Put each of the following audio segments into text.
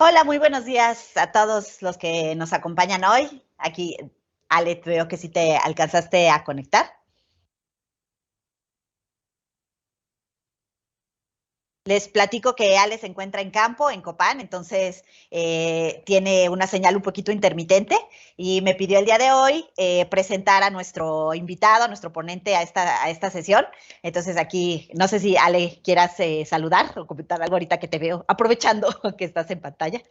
Hola, muy buenos días a todos los que nos acompañan hoy. Aquí, Ale, veo que sí te alcanzaste a conectar. Les platico que Ale se encuentra en campo, en Copán, entonces tiene una señal un poquito intermitente y me pidió el día de hoy presentar a nuestro invitado, a nuestro ponente a esta sesión. Entonces aquí, no sé si Ale quieras saludar o comentar algo ahorita que te veo, aprovechando que estás en pantalla.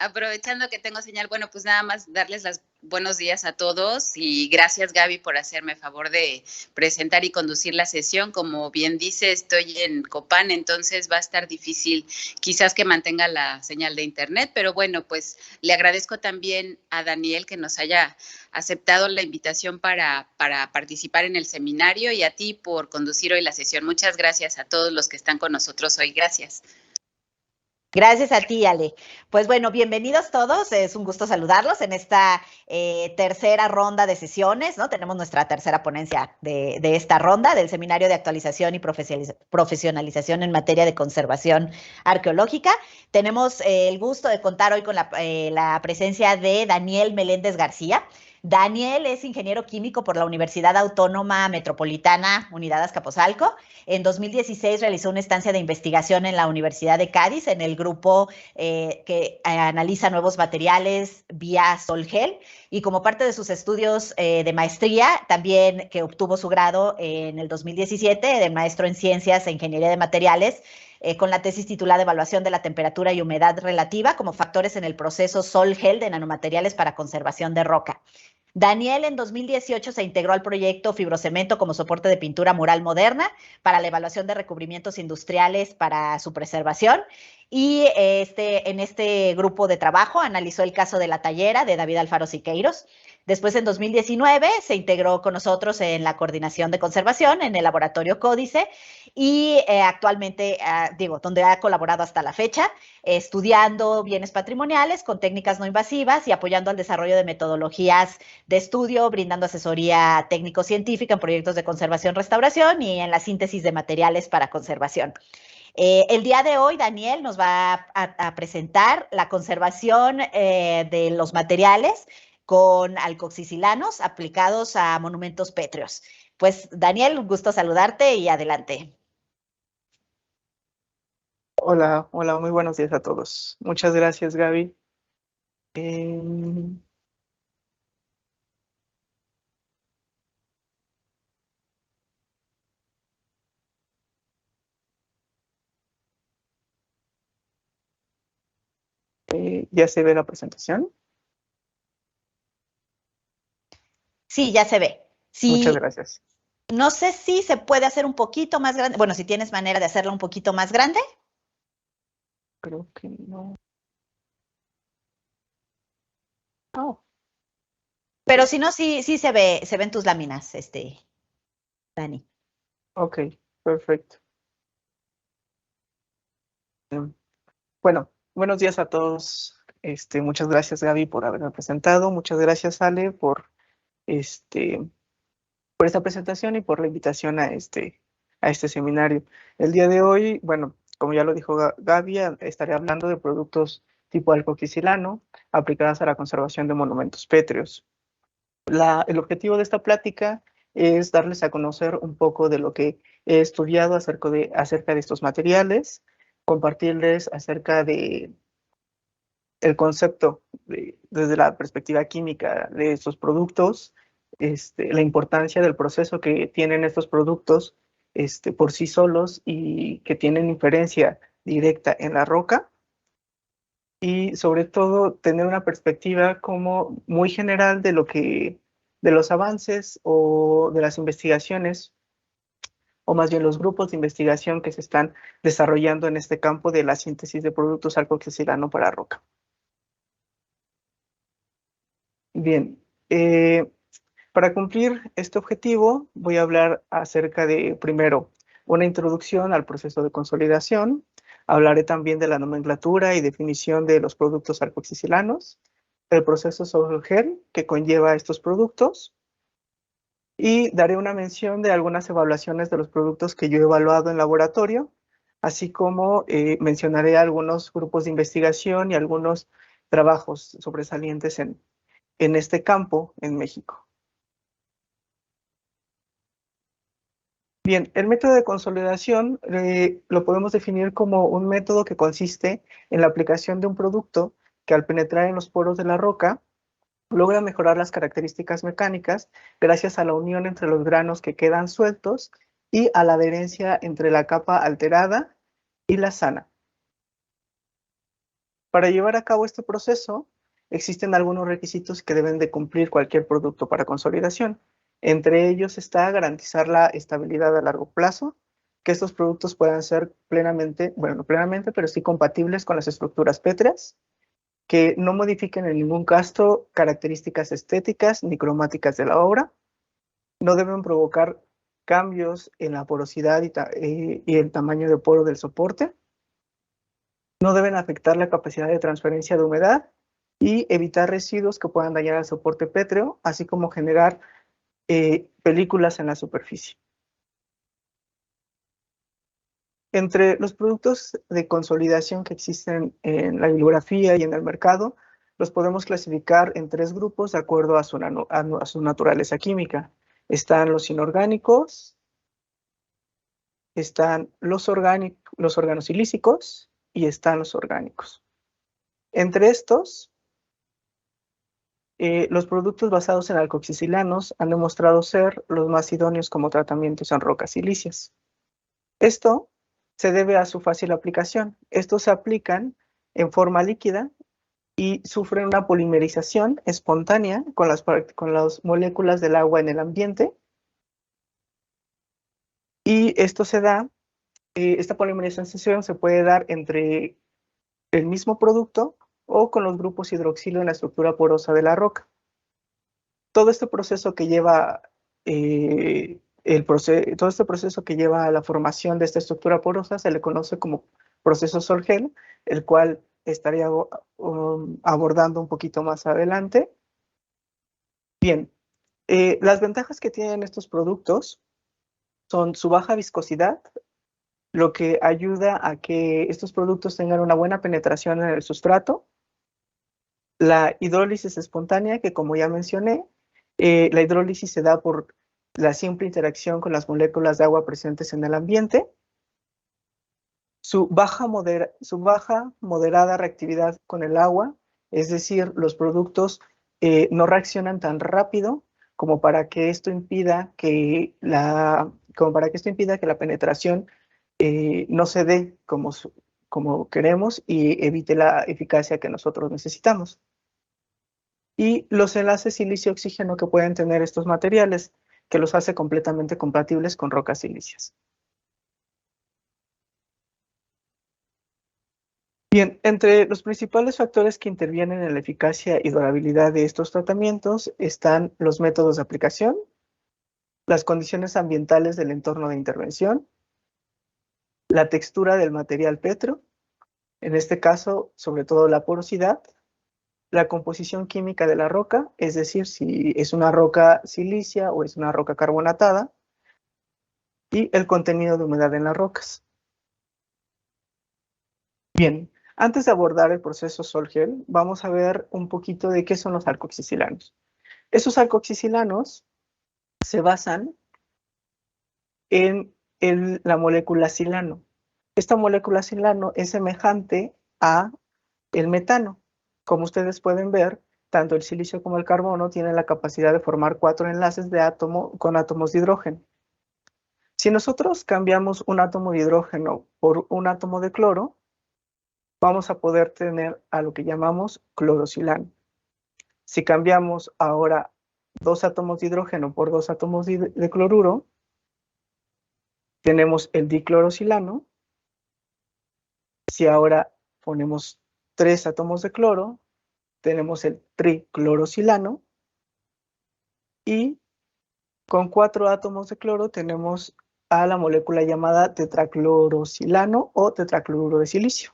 Aprovechando que tengo señal, bueno, pues nada más darles los buenos días a todos y gracias Gaby por hacerme favor de presentar y conducir la sesión. Como bien dice, estoy en Copán, entonces va a estar difícil quizás que mantenga la señal de internet, pero bueno, pues le agradezco también a Daniel que nos haya aceptado la invitación para participar en el seminario y a ti por conducir hoy la sesión. Muchas gracias a todos los que están con nosotros hoy. Gracias. Gracias a ti, Ale. Pues bueno, bienvenidos todos. Es un gusto saludarlos en esta tercera ronda de sesiones, ¿no? Tenemos nuestra tercera ponencia de esta ronda del Seminario de Actualización y Profesionalización en materia de conservación arqueológica. Tenemos el gusto de contar hoy con la presencia de Daniel Meléndez García. Daniel es ingeniero químico por la Universidad Autónoma Metropolitana, Unidad Azcapotzalco. En 2016 realizó una estancia de investigación en la Universidad de Cádiz, en el grupo que analiza nuevos materiales vía Solgel, y como parte de sus estudios de maestría, también que obtuvo su grado en el 2017 de maestro en Ciencias e Ingeniería de Materiales, con la tesis titulada Evaluación de la temperatura y humedad relativa como factores en el proceso Solgel de nanomateriales para conservación de roca. Daniel en 2018 se integró al proyecto Fibrocemento como soporte de pintura mural moderna para la evaluación de recubrimientos industriales para su preservación. Y en este grupo de trabajo analizó el caso de La Tallera de David Alfaro Siqueiros. Después, en 2019, se integró con nosotros en la coordinación de conservación en el laboratorio Códice y actualmente, donde ha colaborado hasta la fecha, estudiando bienes patrimoniales con técnicas no invasivas y apoyando al desarrollo de metodologías de estudio, brindando asesoría técnico-científica en proyectos de conservación-restauración y en la síntesis de materiales para conservación. El día de hoy, Daniel nos va a presentar la conservación de los materiales con alcoxicilanos aplicados a monumentos pétreos. Pues, Daniel, un gusto saludarte y adelante. Hola, hola, muy buenos días a todos. Muchas gracias, Gaby. Em, ¿Ya se ve la presentación? Sí, ya se ve. Muchas Sí, gracias. no sé si se puede hacer un poquito más grande. Bueno, si tienes manera de hacerlo un poquito más grande, Creo que no. Oh, pero si no, sí se ven tus láminas, Dani. ok, perfecto. Bueno, buenos días a todos. Muchas gracias, Gaby, por haberme presentado. Muchas gracias, Ale, este, por esta presentación y por la invitación a este seminario. El día de hoy, bueno, como ya lo dijo Gaby, estaré hablando de productos tipo alcoxicilano aplicadas a la conservación de monumentos pétreos. El objetivo de esta plática es darles a conocer un poco de lo que he estudiado acerca de estos materiales, compartirles acerca de el concepto desde la perspectiva química de estos productos, la importancia del proceso que tienen estos productos por sí solos y que tienen inferencia directa en la roca, y sobre todo tener una perspectiva como muy general de los avances o de las investigaciones, o más bien los grupos de investigación que se están desarrollando en este campo de la síntesis de productos alcoxilano para roca. Bien, para cumplir este objetivo voy a hablar acerca de, primero, una introducción al proceso de consolidación. Hablaré también de la nomenclatura y definición de los productos alcoxicilanos, el proceso Solgel que conlleva estos productos, y daré una mención de algunas evaluaciones de los productos que yo he evaluado en laboratorio así como mencionaré algunos grupos de investigación y algunos trabajos sobresalientes en este campo en México. Bien, el método de consolidación lo podemos definir como un método que consiste en la aplicación de un producto que al penetrar en los poros de la roca logra mejorar las características mecánicas gracias a la unión entre los granos que quedan sueltos y a la adherencia entre la capa alterada y la sana. Para llevar a cabo este proceso, existen algunos requisitos que deben de cumplir cualquier producto para consolidación. Entre ellos está garantizar la estabilidad a largo plazo, que estos productos puedan ser plenamente, bueno, no plenamente, pero sí compatibles con las estructuras pétreas, que no modifiquen en ningún caso características estéticas ni cromáticas de la obra, no deben provocar cambios en la porosidad y el tamaño de poro del soporte, no deben afectar la capacidad de transferencia de humedad y evitar residuos que puedan dañar al soporte pétreo, así como generar películas en la superficie. Entre los productos de consolidación que existen en la bibliografía y en el mercado, los podemos clasificar en 3 grupos de acuerdo a su naturaleza química. Están los inorgánicos, están los organosilícicos y están los orgánicos. Entre estos, los productos basados en alcoxicilanos han demostrado ser los más idóneos como tratamientos en rocas silíceas. Esto se debe a su fácil aplicación. Estos se aplican en forma líquida y sufren una polimerización espontánea con las moléculas del agua en el ambiente. Y esto se da, esta polimerización se puede dar entre el mismo producto o con los grupos hidroxilo en la estructura porosa de la roca. Todo este proceso que lleva todo este proceso que lleva a la formación de esta estructura porosa se le conoce como proceso Sol-Gel, el cual estaría abordando un poquito más adelante. Bien, las ventajas que tienen estos productos son su baja viscosidad, lo que ayuda a que estos productos tengan una buena penetración en el sustrato, la hidrólisis espontánea, que como ya mencioné, la hidrólisis se da por la simple interacción con las moléculas de agua presentes en el ambiente, su baja moderada reactividad con el agua, es decir, los productos no reaccionan tan rápido como para que esto impida que la penetración no se dé como queremos y evite la eficacia que nosotros necesitamos. Y los enlaces silicio-oxígeno que pueden tener estos materiales, que los hace completamente compatibles con rocas silíceas. Bien, entre los principales factores que intervienen en la eficacia y durabilidad de estos tratamientos están los métodos de aplicación, las condiciones ambientales del entorno de intervención, la textura del material petro, en este caso, sobre todo la porosidad, la composición química de la roca, es decir, si es una roca silicia o es una roca carbonatada, y el contenido de humedad en las rocas. Bien, antes de abordar el proceso Sol-Gel, vamos a ver un poquito de qué son los alcoxicilanos. Esos alcoxicilanos se basan en la molécula silano. Esta molécula silano es semejante a el metano. Como ustedes pueden ver, tanto el silicio como el carbono tienen la capacidad de formar 4 enlaces con átomos de hidrógeno. Si nosotros cambiamos un átomo de hidrógeno por un átomo de cloro, vamos a poder tener a lo que llamamos clorosilano. Si cambiamos ahora 2 átomos de hidrógeno por 2 átomos de cloruro, tenemos el diclorosilano. Si ahora ponemos 3 átomos de cloro, tenemos el triclorosilano. Y con 4 átomos de cloro tenemos a la molécula llamada tetraclorosilano o tetracloruro de silicio.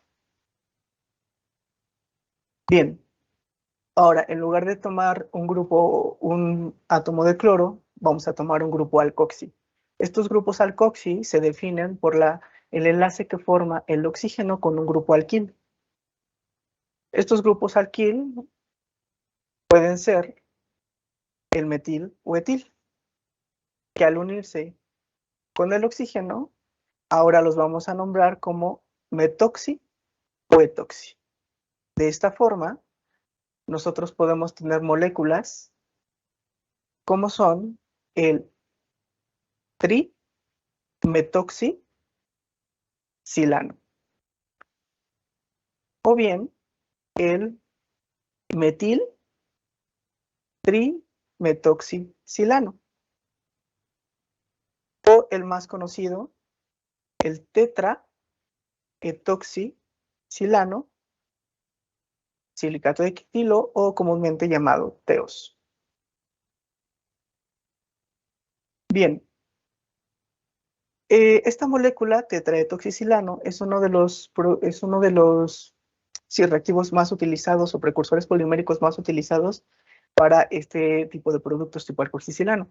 Bien, ahora en lugar de tomar un átomo de cloro, vamos a tomar un grupo alcoxi. Estos grupos alcoxi se definen por la el enlace que forma el oxígeno con un grupo alquil. Estos grupos alquil pueden ser el metil o etil, que al unirse con el oxígeno, ahora los vamos a nombrar como metoxi o etoxi. De esta forma, nosotros podemos tener moléculas como son el trimetoxicilano o bien el metil trimetoxicilano o el más conocido, el tetraetoxicilano, silicato de quetilo o comúnmente llamado TEOS. Bien, esta molécula tetraetoxicilano es uno de los reactivos más utilizados o precursores poliméricos más utilizados para este tipo de productos tipo alcoxicilano,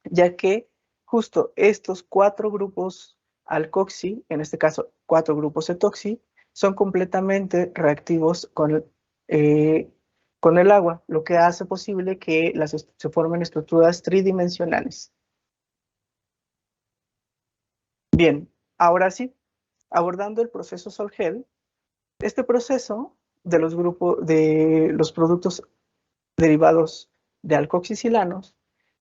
ya que justo estos 4 grupos alcoxi, en este caso 4 grupos etoxi, son completamente reactivos con el agua, lo que hace posible que se formen estructuras tridimensionales. Bien, ahora sí, abordando el proceso Sol-Gel, este proceso de los productos derivados de alcoxicilanos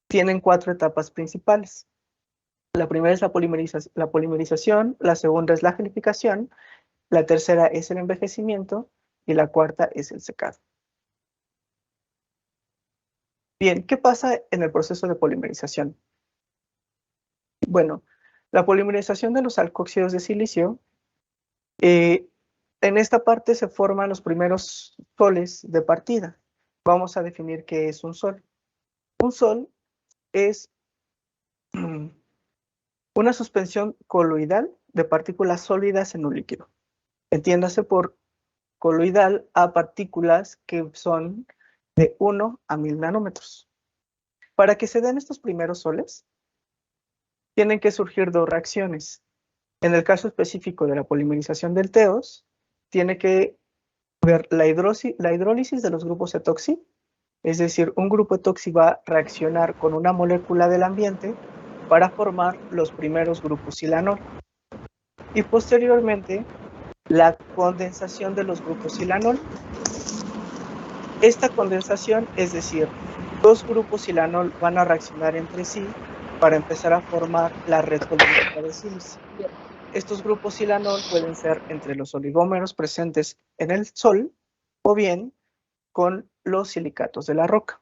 tienen 4 etapas principales. La primera es la polimerización, la segunda es la gelificación, la tercera es el envejecimiento y la cuarta es el secado. Bien, ¿qué pasa en el proceso de polimerización? Bueno, la polimerización de los alcóxidos de silicio, en esta parte se forman los primeros soles de partida. Vamos a definir qué es un sol. Un sol es una suspensión coloidal de partículas sólidas en un líquido. Entiéndase por coloidal a partículas que son de 1 a 1000 nanómetros. Para que se den estos primeros soles, tienen que surgir 2 reacciones. En el caso específico de la polimerización del TEOS, tiene que ver la hidrólisis de los grupos etoxi, es decir, un grupo etoxi va a reaccionar con una molécula del ambiente para formar los primeros grupos silanol. Y posteriormente, la condensación de los grupos silanol. Esta condensación, es decir, 2 grupos silanol van a reaccionar entre sí para empezar a formar la red polimérica de sílice. Estos grupos silanol pueden ser entre los oligómeros presentes en el sol o bien con los silicatos de la roca.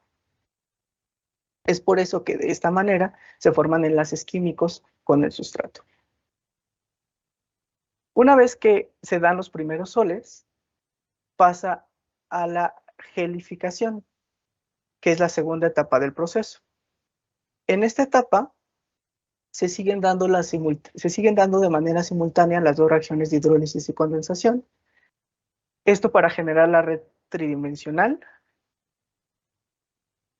Es por eso que de esta manera se forman enlaces químicos con el sustrato. Una vez que se dan los primeros soles, pasa a la gelificación, que es la segunda etapa del proceso. En esta etapa se siguen dando de manera simultánea las 2 reacciones de hidrólisis y condensación. Esto para generar la red tridimensional,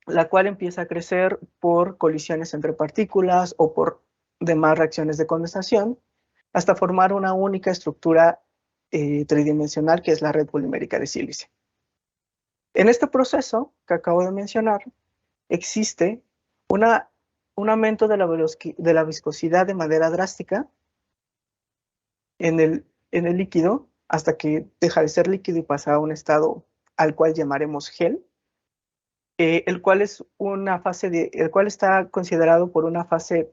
la cual empieza a crecer por colisiones entre partículas o por demás reacciones de condensación, hasta formar una única estructura tridimensional que es la red polimérica de sílice. En este proceso que acabo de mencionar, existe un aumento de la viscosidad de manera drástica en el líquido hasta que deja de ser líquido y pasa a un estado al cual llamaremos gel, el cual está considerado por una fase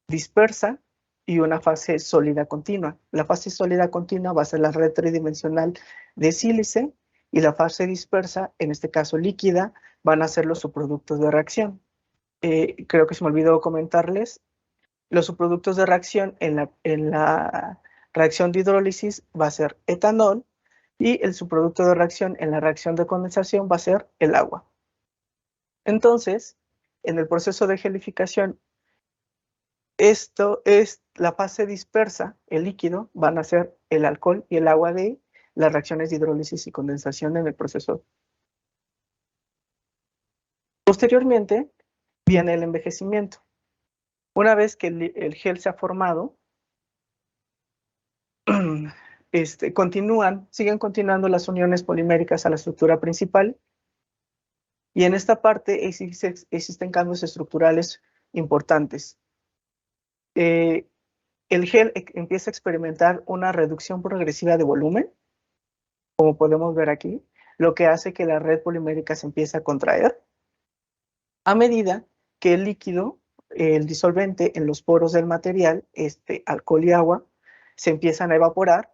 dispersa y una fase sólida continua. La fase sólida continua va a ser la red tridimensional de sílice y la fase dispersa, en este caso líquida, van a ser los subproductos de reacción. Creo que se me olvidó comentarles, los subproductos de reacción en la reacción de hidrólisis va a ser etanol y el subproducto de reacción en la reacción de condensación va a ser el agua. Entonces, en el proceso de gelificación, esto es la fase dispersa, el líquido, van a ser el alcohol y el agua de las reacciones de hidrólisis y condensación en el proceso. Posteriormente, viene el envejecimiento. Una vez que el gel se ha formado, siguen continuando las uniones poliméricas a la estructura principal, y en esta parte existen cambios estructurales importantes. El gel empieza a experimentar una reducción progresiva de volumen, como podemos ver aquí, lo que hace que la red polimérica se empiece a contraer a medida que el líquido, el disolvente en los poros del material, alcohol y agua, se empiezan a evaporar,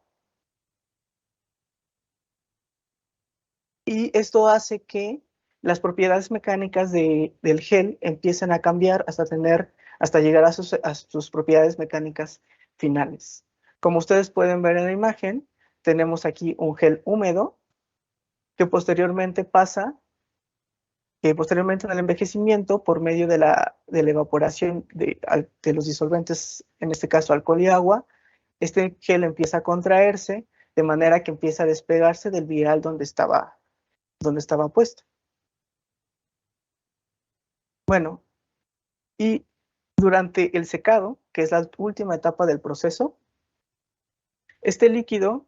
y esto hace que las propiedades mecánicas del gel empiecen a cambiar hasta llegar a sus propiedades mecánicas finales. Como ustedes pueden ver en la imagen, tenemos aquí un gel húmedo que posteriormente posteriormente al envejecimiento, por medio de la evaporación de los disolventes, en este caso alcohol y agua, este gel empieza a contraerse de manera que empieza a despegarse del vial donde estaba puesto. Bueno, y durante el secado, que es la última etapa del proceso, este líquido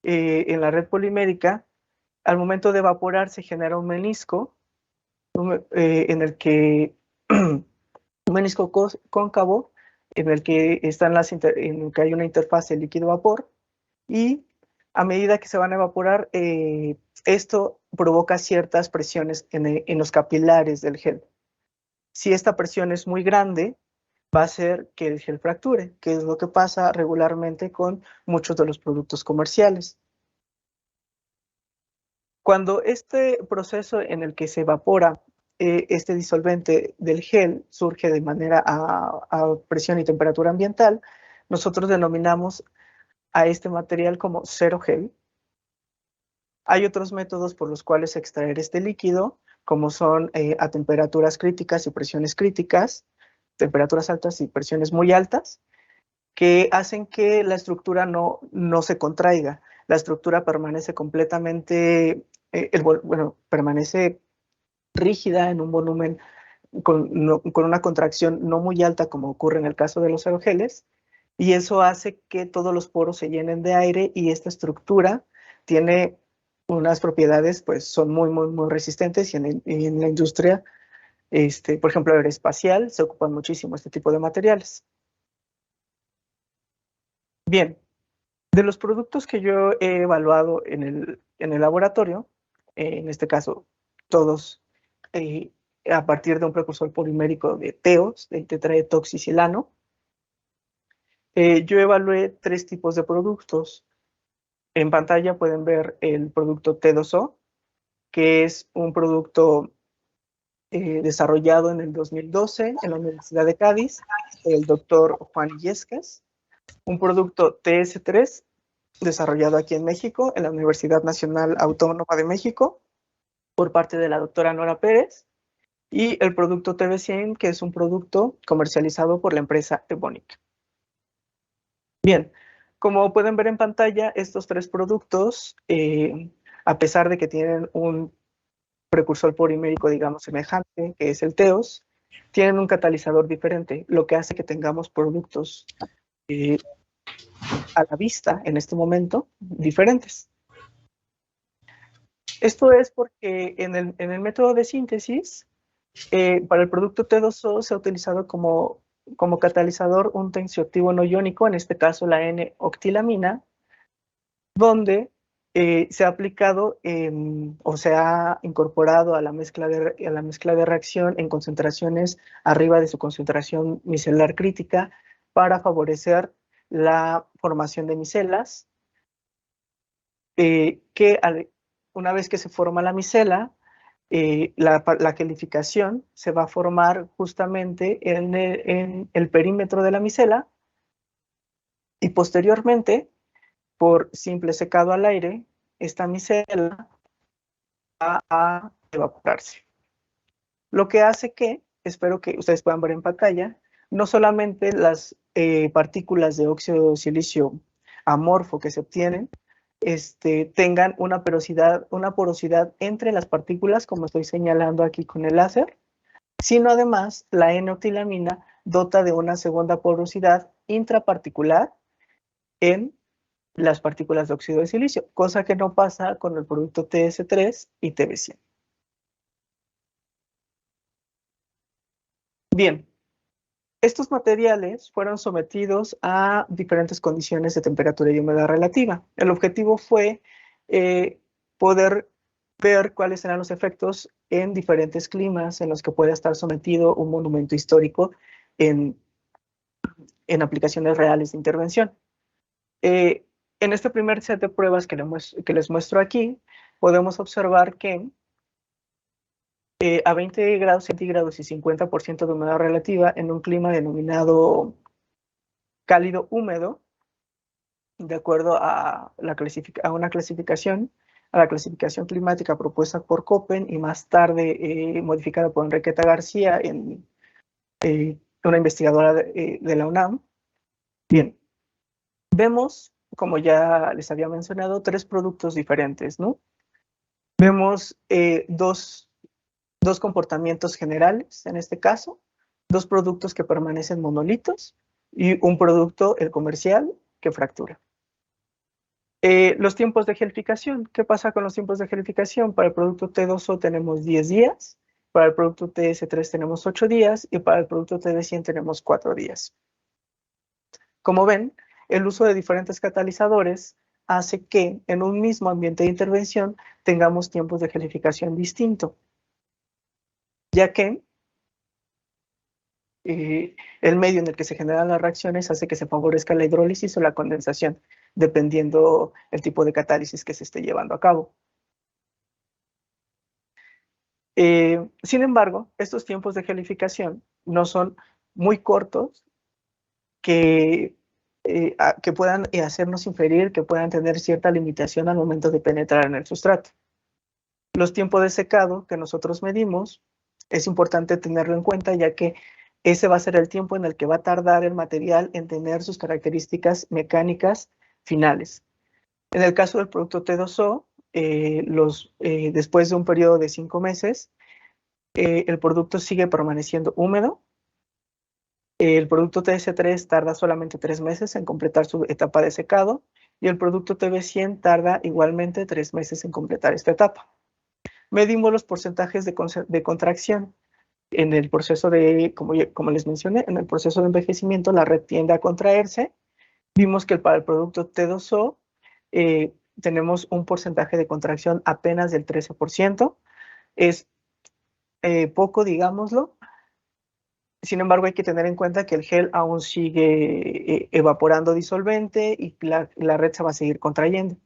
en la red polimérica, al momento de evaporar, se genera un menisco en el que un menisco cóncavo en el que en el que hay una interfase líquido-vapor, y a medida que se van a evaporar, esto provoca ciertas presiones en los capilares del gel. Si esta presión es muy grande, va a hacer que el gel fracture, que es lo que pasa regularmente con muchos de los productos comerciales. Cuando este proceso en el que se evapora este disolvente del gel surge de manera a presión y temperatura ambiental, nosotros denominamos a este material como cero gel. Hay otros métodos por los cuales extraer este líquido, como son a temperaturas críticas y presiones críticas, temperaturas altas y presiones muy altas, que hacen que la estructura no se contraiga. La estructura permanece completamente, permanece rígida en un volumen con una contracción no muy alta, como ocurre en el caso de los aerogeles, y eso hace que todos los poros se llenen de aire, y esta estructura tiene unas propiedades, pues son muy, muy, muy resistentes, y en la industria, por ejemplo, aeroespacial, se ocupan muchísimo este tipo de materiales. Bien, de los productos que yo he evaluado en el laboratorio, en este caso, todos a partir de un precursor polimérico de TEOS, del tetraetoxicilano, yo evalué 3 tipos de productos. En pantalla pueden ver el producto T2O, que es un producto desarrollado en el 2012 en la Universidad de Cádiz, el doctor Juan Illescas. Un producto TS3, desarrollado aquí en México, en la Universidad Nacional Autónoma de México, por parte de la doctora Nora Pérez. Y el producto TB100, que es un producto comercializado por la empresa Evonik. Bien, como pueden ver en pantalla, estos 3 productos, a pesar de que tienen un precursor polimérico, digamos, semejante, que es el TEOS, tienen un catalizador diferente, lo que hace que tengamos productos a la vista, en este momento, diferentes. Esto es porque en el método de síntesis, para el producto T2O se ha utilizado como catalizador un tensioactivo no iónico, en este caso la N-octilamina, donde se ha aplicado o se ha incorporado a la mezcla de reacción en concentraciones arriba de su concentración micelar crítica para favorecer la formación de micelas, que una vez que se forma la micela, la calificación se va a formar justamente en el perímetro de la micela, y posteriormente, por simple secado al aire, esta micela va a evaporarse. Lo que hace que, espero que ustedes puedan ver en pantalla, no solamente las partículas de óxido de silicio amorfo que se obtienen tengan una porosidad entre las partículas, como estoy señalando aquí con el láser, sino además la N-octilamina dota de una segunda porosidad intraparticular en las partículas de óxido de silicio, cosa que no pasa con el producto TS3 y TB100. Bien, estos materiales fueron sometidos a diferentes condiciones de temperatura y humedad relativa. El objetivo fue poder ver cuáles eran los efectos en diferentes climas en los que puede estar sometido un monumento histórico en aplicaciones reales de intervención. En este primer set de pruebas que les muestro aquí, podemos observar que a 20 grados centígrados y 50% de humedad relativa en un clima denominado cálido húmedo, de acuerdo a la clasificación climática propuesta por Köppen y más tarde modificada por Enriqueta García, una investigadora de la UNAM. Bien, vemos, como ya les había mencionado, tres productos diferentes, ¿no? Vemos dos comportamientos generales, en este caso, dos productos que permanecen monolitos y un producto, el comercial, que fractura. Los tiempos de gelificación. ¿Qué pasa con los tiempos de gelificación? Para el producto T2O tenemos 10 días, para el producto TS3 tenemos 8 días y para el producto TD100 tenemos 4 días. Como ven, el uso de diferentes catalizadores hace que en un mismo ambiente de intervención tengamos tiempos de gelificación distintos, ya que el medio en el que se generan las reacciones hace que se favorezca la hidrólisis o la condensación, dependiendo el tipo de catálisis que se esté llevando a cabo. Sin embargo, estos tiempos de gelificación no son muy cortos que puedan hacernos inferir que puedan tener cierta limitación al momento de penetrar en el sustrato. Los tiempos de secado que nosotros medimos es importante tenerlo en cuenta, ya que ese va a ser el tiempo en el que va a tardar el material en tener sus características mecánicas finales. En el caso del producto T2O, después de un periodo de 5 meses, el producto sigue permaneciendo húmedo. El producto TS3 tarda solamente 3 meses en completar su etapa de secado y el producto TB100 tarda igualmente 3 meses en completar esta etapa. Medimos los porcentajes de contracción. En el proceso como les mencioné, en el proceso de envejecimiento la red tiende a contraerse. Vimos que para el producto T2O tenemos un porcentaje de contracción apenas del 13%. Es poco, digámoslo. Sin embargo, hay que tener en cuenta que el gel aún sigue evaporando disolvente y la red se va a seguir contrayendo.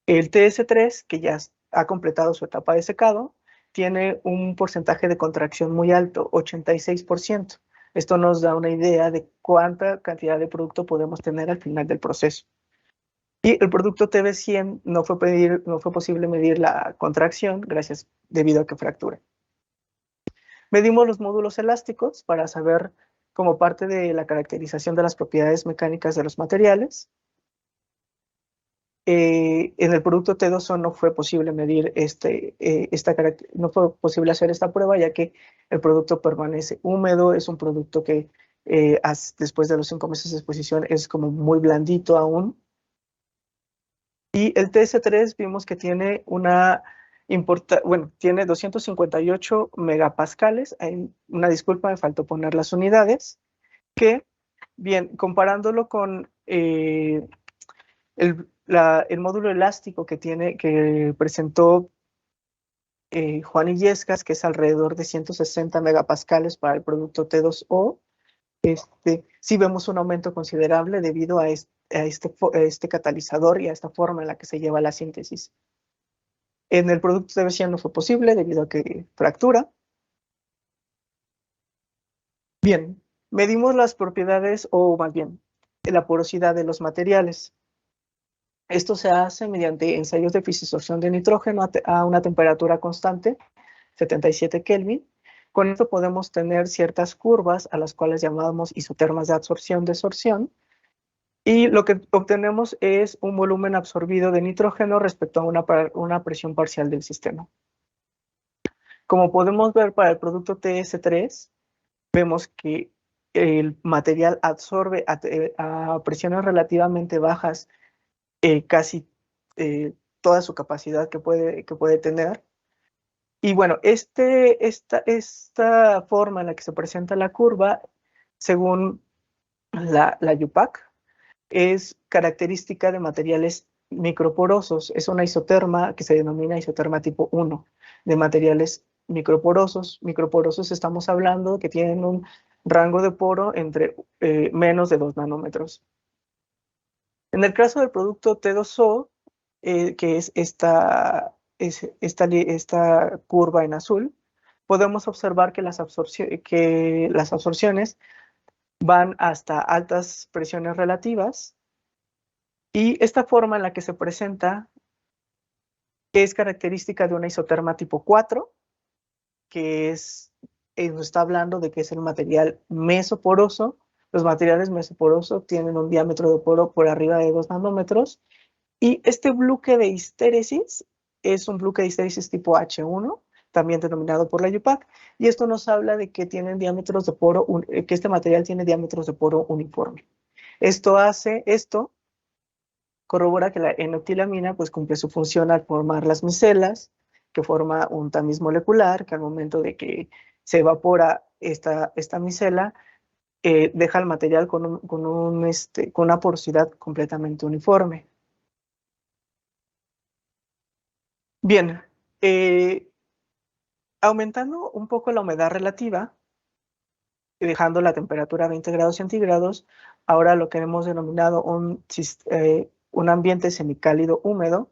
El TS3, que ya ha completado su etapa de secado, tiene un porcentaje de contracción muy alto, 86%. Esto nos da una idea de cuánta cantidad de producto podemos tener al final del proceso. Y el producto TB100 no fue posible medir la contracción debido a que fractura. Medimos los módulos elásticos para saber, como parte de la caracterización de las propiedades mecánicas de los materiales. En el producto T2O no fue posible medir no fue posible hacer esta prueba, ya que el producto permanece húmedo, es un producto que después de los 5 meses de exposición es como muy blandito aún. Y el TS3 vimos que tiene tiene 258 megapascales. Una disculpa, me faltó poner las unidades. Que, bien, comparándolo con el módulo elástico que presentó Juan Illescas, que es alrededor de 160 megapascales para el producto T2O, sí vemos un aumento considerable debido a este catalizador y a esta forma en la que se lleva la síntesis. En el producto TB100 no fue posible debido a que fractura. Bien, medimos las propiedades, o más bien, la porosidad de los materiales. Esto se hace mediante ensayos de fisisorción de nitrógeno a una temperatura constante, 77 Kelvin. Con esto podemos tener ciertas curvas a las cuales llamamos isotermas de absorción-desorción. Y lo que obtenemos es un volumen absorbido de nitrógeno respecto a una presión parcial del sistema. Como podemos ver para el producto TS3, vemos que el material absorbe a presiones relativamente bajas casi toda su capacidad que puede tener. Y bueno, esta forma en la que se presenta la curva, según la UPAC, es característica de materiales microporosos. Es una isoterma que se denomina isoterma tipo 1, de materiales microporosos. Microporosos estamos hablando que tienen un rango de poro entre menos de 2 nanómetros. En el caso del producto T2O, que es esta curva en azul, podemos observar que las absorciones van hasta altas presiones relativas, y esta forma en la que se presenta es característica de una isoterma tipo 4, que nos está hablando de que es el material mesoporoso. Los materiales mesoporosos tienen un diámetro de poro por arriba de 2 nanómetros, y este bloque de histéresis es un bloque de histéresis tipo H1, también denominado por la UPAC, y esto nos habla de que tienen diámetros de poro, que este material tiene diámetros de poro uniforme. Esto corrobora que la N-octilamina pues cumple su función al formar las micelas, que forma un tamiz molecular, que al momento de que se evapora esta micela, deja el material con una porosidad completamente uniforme. Bien, aumentando un poco la humedad relativa, dejando la temperatura a 20 grados centígrados, ahora lo que hemos denominado un ambiente semicálido húmedo,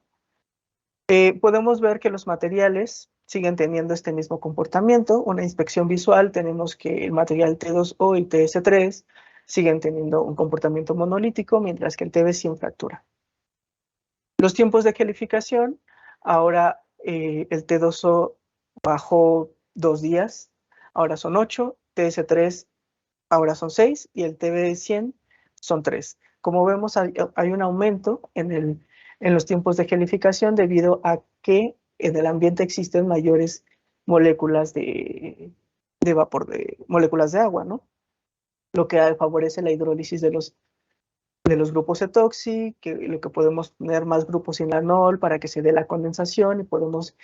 podemos ver que los materiales siguen teniendo este mismo comportamiento. Una inspección visual, tenemos que el material T2O y TS3 siguen teniendo un comportamiento monolítico, mientras que el TB100 fractura. Los tiempos de gelificación, ahora el T2O bajó 2 días, ahora son 8, TS3 ahora son 6 y el TB100 son 3. Como vemos, hay un aumento en los tiempos de gelificación debido a que en el ambiente existen mayores moléculas de vapor, moléculas de agua, ¿no? Lo que favorece la hidrólisis de los grupos etoxi, lo que podemos tener más grupos inanol para que se dé la condensación y podemos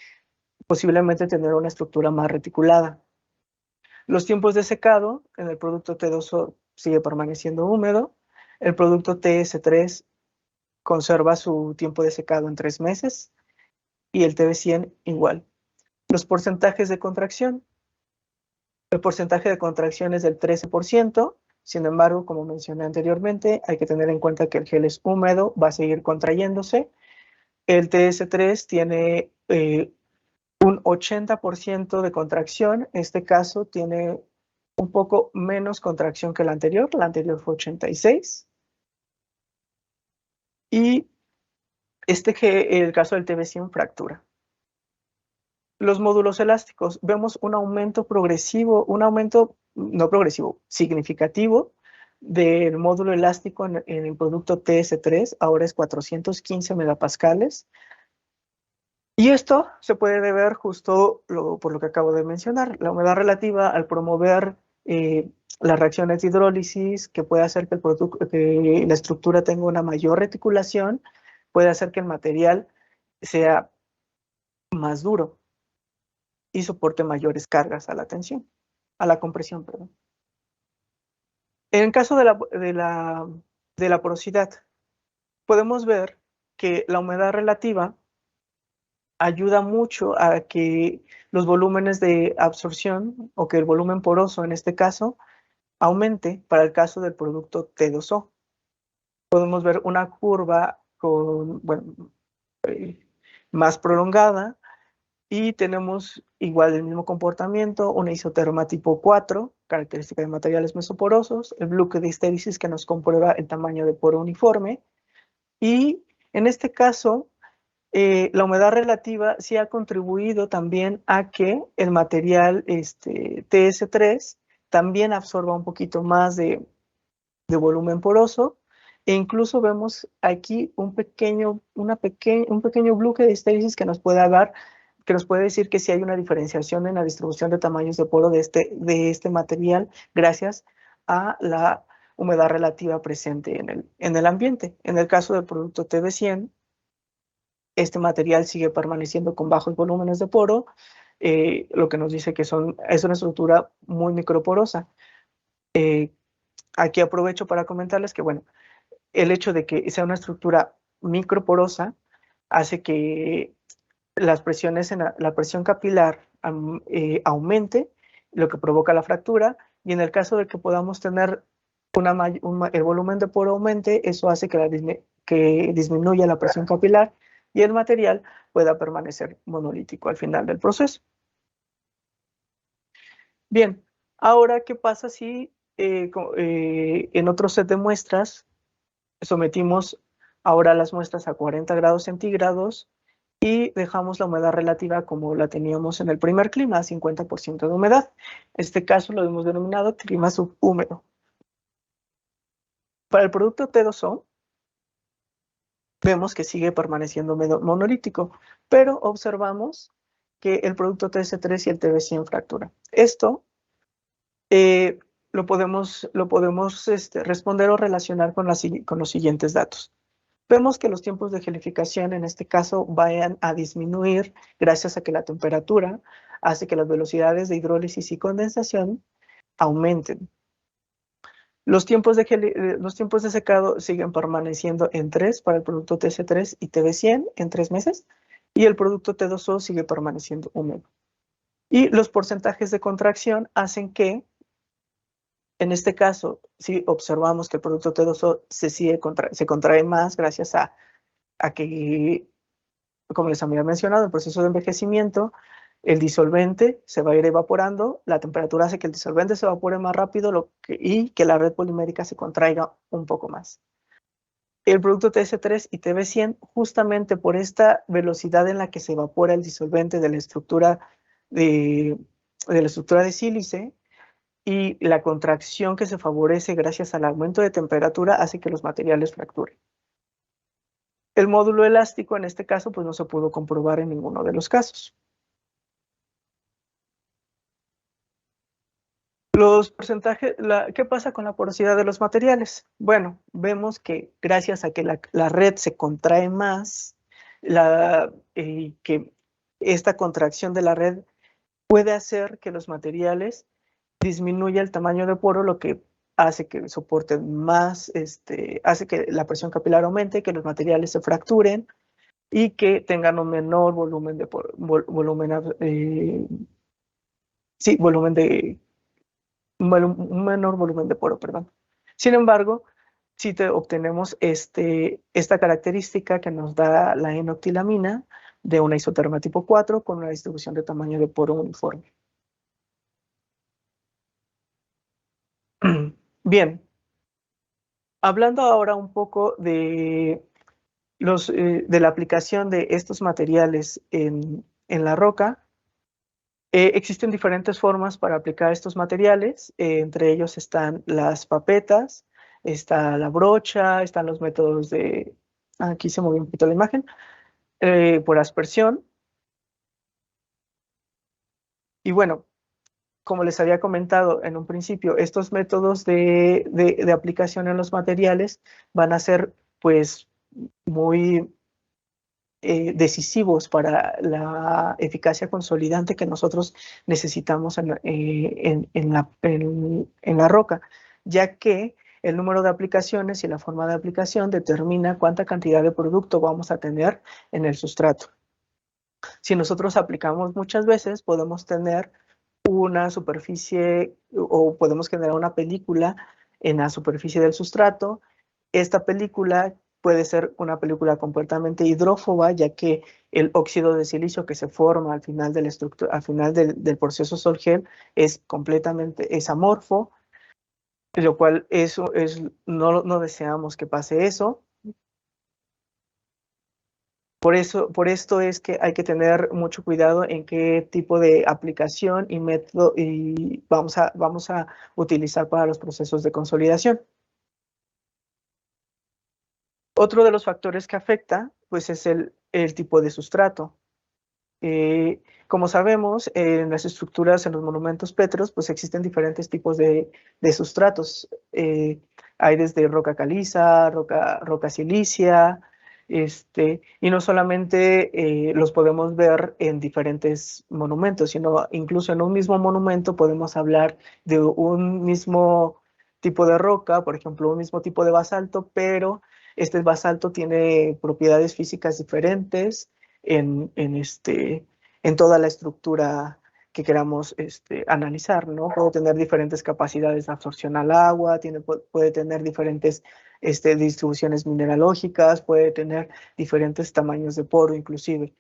posiblemente tener una estructura más reticulada. Los tiempos de secado en el producto T2O sigue permaneciendo húmedo. El producto TS3 conserva su tiempo de secado en 3 meses y el TB100 igual. Los porcentajes de contracción. El porcentaje de contracción es del 13%. Sin embargo, como mencioné anteriormente, hay que tener en cuenta que el gel es húmedo, va a seguir contrayéndose. El TS3 tiene un 80% de contracción. En este caso tiene un poco menos contracción que la anterior fue 86. Y el caso del TB100 fractura. Los módulos elásticos, vemos un aumento progresivo, significativo del módulo elástico en el producto TS3, ahora es 415 megapascales. Y esto se puede deber justo por lo que acabo de mencionar, la humedad relativa al promover las reacciones de hidrólisis, que puede hacer que la estructura tenga una mayor reticulación, puede hacer que el material sea más duro y soporte mayores cargas a la compresión, perdón. En el caso de la porosidad, podemos ver que la humedad relativa ayuda mucho a que los volúmenes de absorción, o que el volumen poroso en este caso, aumente para el caso del producto T2O. Podemos ver una curva más prolongada, y tenemos igual el mismo comportamiento, una isoterma tipo 4, característica de materiales mesoporosos, el bloque de histéresis que nos comprueba el tamaño de poro uniforme, y en este caso, la humedad relativa sí ha contribuido también a que el material TS3 también absorba un poquito más de volumen poroso, e incluso vemos aquí un pequeño bloque de histéresis que nos puede decir que sí hay una diferenciación en la distribución de tamaños de poro de este material, gracias a la humedad relativa presente en el ambiente. En el caso del producto TB100, este material sigue permaneciendo con bajos volúmenes de poro, lo que nos dice que es una estructura muy microporosa. Aquí aprovecho para comentarles que, bueno, el hecho de que sea una estructura microporosa hace que las presiones la presión capilar aumente, lo que provoca la fractura, y en el caso de que podamos tener el volumen de poro aumente, eso hace que disminuya la presión capilar y el material pueda permanecer monolítico al final del proceso. Bien, ahora, ¿qué pasa si en otro set de muestras sometimos ahora las muestras a 40 grados centígrados y dejamos la humedad relativa como la teníamos en el primer clima, 50% de humedad? En este caso lo hemos denominado clima subhúmedo. Para el producto T2O, vemos que sigue permaneciendo monolítico, pero observamos que el producto TS3 y el TB100 fractura. Esto lo podemos responder o relacionar con los siguientes datos. Vemos que los tiempos de gelificación en este caso vayan a disminuir gracias a que la temperatura hace que las velocidades de hidrólisis y condensación aumenten. Los tiempos de secado siguen permaneciendo en 3 para el producto TC3 y TB100 en 3 meses, y el producto T2O sigue permaneciendo húmedo. Y los porcentajes de contracción hacen que, en este caso, si observamos que el producto T2O se contrae más gracias a que, como les había mencionado, el proceso de envejecimiento, el disolvente se va a ir evaporando, la temperatura hace que el disolvente se evapore más rápido y que la red polimérica se contraiga un poco más. El producto TS3 y TB100, justamente por esta velocidad en la que se evapora el disolvente de la estructura de sílice y la contracción que se favorece gracias al aumento de temperatura, hace que los materiales fracturen. El módulo elástico, en este caso, pues no se pudo comprobar en ninguno de los casos. Los porcentajes, ¿qué pasa con la porosidad de los materiales? Bueno, vemos que gracias a que la red se contrae más, que esta contracción de la red puede hacer que los materiales disminuya el tamaño de poro, lo que hace que soporten más, hace que la presión capilar aumente, que los materiales se fracturen y que tengan un menor volumen de poro, un menor volumen de poro, perdón. Sin embargo, si obtenemos esta característica que nos da la N-octilamina de una isoterma tipo 4 con una distribución de tamaño de poro uniforme. Bien, hablando ahora un poco de la aplicación de estos materiales en la roca, existen diferentes formas para aplicar estos materiales, entre ellos están las papetas, está la brocha, están los métodos aquí se movió un poquito la imagen, por aspersión. Y bueno, como les había comentado en un principio, estos métodos de aplicación en los materiales van a ser pues muy decisivos para la eficacia consolidante que nosotros necesitamos en la roca, ya que el número de aplicaciones y la forma de aplicación determina cuánta cantidad de producto vamos a tener en el sustrato. Si nosotros aplicamos muchas veces, podemos tener una superficie o podemos generar una película en la superficie del sustrato. Esta película puede ser una película completamente hidrófoba, ya que el óxido de silicio que se forma al final del proceso Sol-Gel es amorfo, lo cual no deseamos que pase eso. Por esto es que hay que tener mucho cuidado en qué tipo de aplicación y método vamos a utilizar para los procesos de consolidación. Otro de los factores que afecta, pues, es el tipo de sustrato. Como sabemos, en las estructuras, en los monumentos pétreos, pues existen diferentes tipos de sustratos. Hay desde roca caliza, roca silicia, y no solamente los podemos ver en diferentes monumentos, sino incluso en un mismo monumento podemos hablar de un mismo tipo de roca, por ejemplo, un mismo tipo de basalto, pero este basalto tiene propiedades físicas diferentes en toda la estructura que queramos analizar, ¿no? Puede tener diferentes capacidades de absorción al agua, puede tener diferentes distribuciones mineralógicas, puede tener diferentes tamaños de poro inclusive.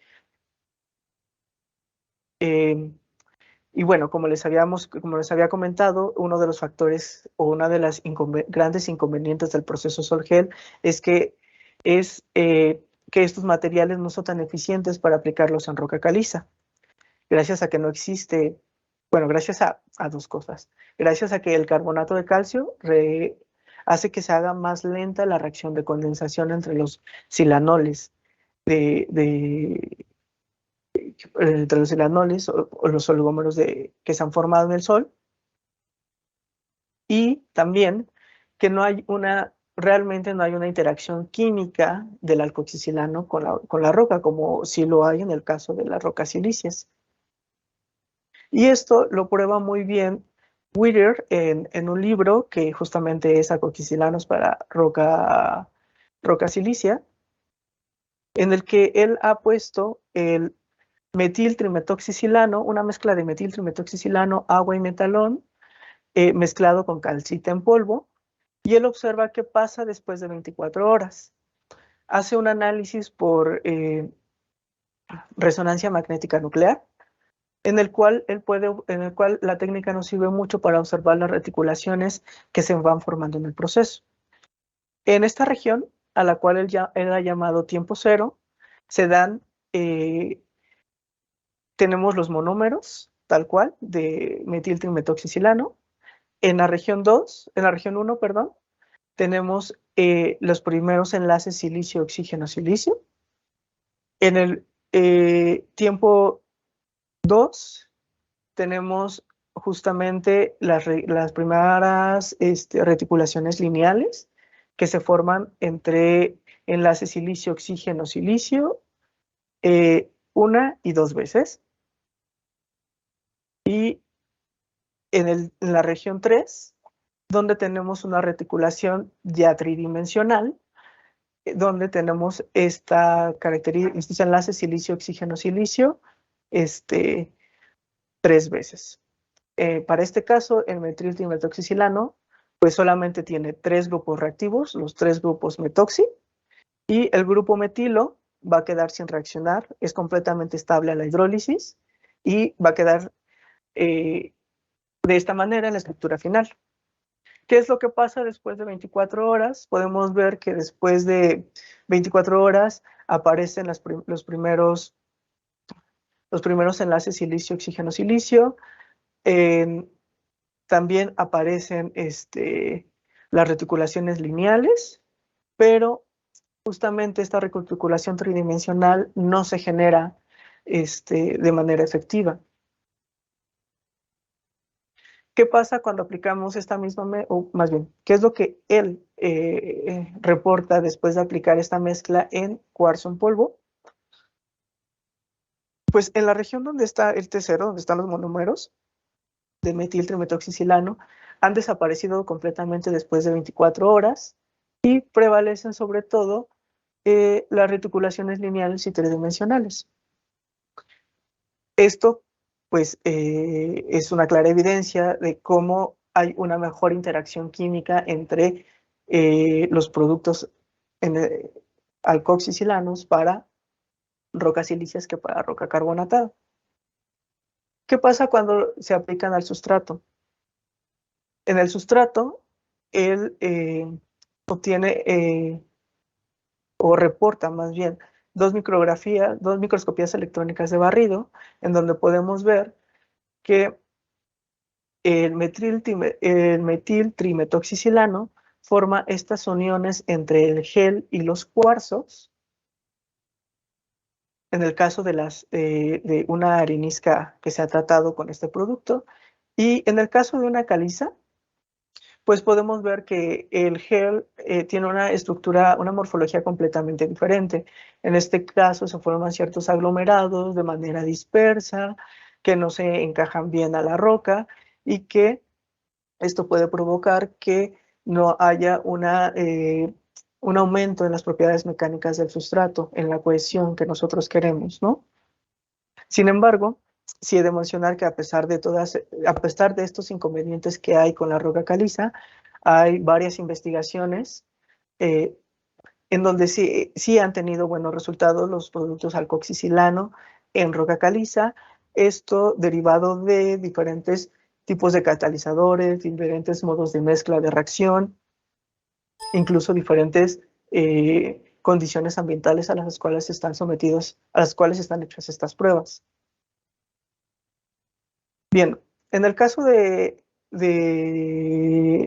Y bueno, como les había comentado, uno de los factores o una de las grandes inconvenientes del proceso Sol-Gel es que estos materiales no son tan eficientes para aplicarlos en roca caliza, gracias a que no existe, bueno, gracias a dos cosas. Gracias a que el carbonato de calcio hace que se haga más lenta la reacción de condensación entre los silanoles entre los silanoles o los oligómeros que se han formado en el Sol, y también que realmente no hay una interacción química del alcoxicilano con la roca, como sí lo hay en el caso de las rocas silíceas. Y esto lo prueba muy bien Whittier en un libro que justamente es alcoxicilanos para roca silicia, en el que él ha puesto el metiltrimetoxicilano, una mezcla de metiltrimetoxicilano, agua y metalón, mezclado con calcita en polvo, y él observa qué pasa después de 24 horas. Hace un análisis por resonancia magnética nuclear, en el cual la técnica nos sirve mucho para observar las reticulaciones que se van formando en el proceso. En esta región, a la cual él ha llamado tiempo cero, tenemos los monómeros, tal cual, de metiltrimetoxicilano. En la región 1, perdón, tenemos los primeros enlaces silicio-oxígeno-silicio. En el tiempo 2 tenemos justamente las primeras reticulaciones lineales que se forman entre enlaces silicio-oxígeno-silicio una y dos veces. Y en la región 3, donde tenemos una reticulación ya tridimensional, donde tenemos estos enlaces silicio-oxígeno-silicio, 3 veces. Para este caso, el metiltrimetoxicilano, pues solamente tiene 3 grupos reactivos, los 3 grupos metoxi, y el grupo metilo va a quedar sin reaccionar, es completamente estable a la hidrólisis, y va a quedar de esta manera en la estructura final. ¿Qué es lo que pasa después de 24 horas? Podemos ver que después de 24 horas aparecen los primeros enlaces silicio-oxígeno-silicio. También aparecen las reticulaciones lineales, pero justamente esta reticulación tridimensional no se genera de manera efectiva. ¿Qué pasa cuando aplicamos esta misma, o más bien, qué es lo que él reporta después de aplicar esta mezcla en cuarzo en polvo? Pues en la región donde está el T0, donde están los monómeros de metiltrimetoxicilano, han desaparecido completamente después de 24 horas y prevalecen sobre todo las reticulaciones lineales y tridimensionales. Esto pues es una clara evidencia de cómo hay una mejor interacción química entre los productos alcoxicilanos para rocas silíceas que para roca carbonatada. ¿Qué pasa cuando se aplican al sustrato? En el sustrato, él obtiene o reporta más bien dos microscopías electrónicas de barrido, en donde podemos ver que el metiltrimetoxicilano forma estas uniones entre el gel y los cuarzos, en el caso de una arenisca que se ha tratado con este producto. Y en el caso de una caliza, pues podemos ver que el gel tiene una estructura, una morfología completamente diferente. En este caso se forman ciertos aglomerados de manera dispersa, que no se encajan bien a la roca y que esto puede provocar que no haya un aumento en las propiedades mecánicas del sustrato, en la cohesión que nosotros queremos, ¿no? Sin embargo, sí he de mencionar que a pesar de estos inconvenientes que hay con la roca caliza, hay varias investigaciones eh, en donde sí han tenido buenos resultados los productos alcoxicilano en roca caliza, esto derivado de diferentes tipos de catalizadores, diferentes modos de mezcla de reacción, incluso diferentes condiciones ambientales a las cuales están sometidos, a las cuales están hechas estas pruebas. Bien, en el caso de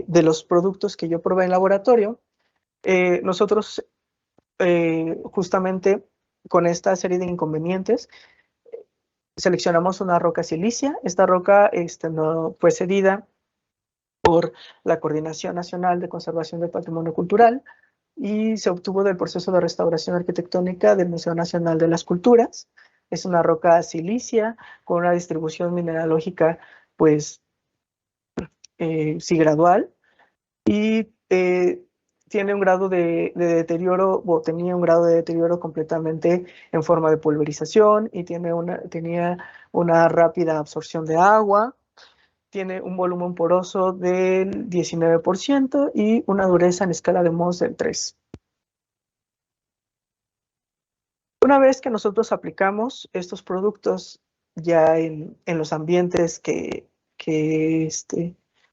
los productos que yo probé en laboratorio, nosotros justamente con esta serie de inconvenientes seleccionamos una roca silicia. Esta roca no fue cedida por la Coordinación Nacional de Conservación del Patrimonio Cultural y se obtuvo del proceso de restauración arquitectónica del Museo Nacional de las Culturas. Es una roca silicia con una distribución mineralógica, pues, sí, gradual, y tiene un grado de deterioro, o tenía un grado de deterioro completamente en forma de pulverización, y tenía una rápida absorción de agua, tiene un volumen poroso del 19% y una dureza en escala de Mohs del 3. Una vez que nosotros aplicamos estos productos ya en los ambientes que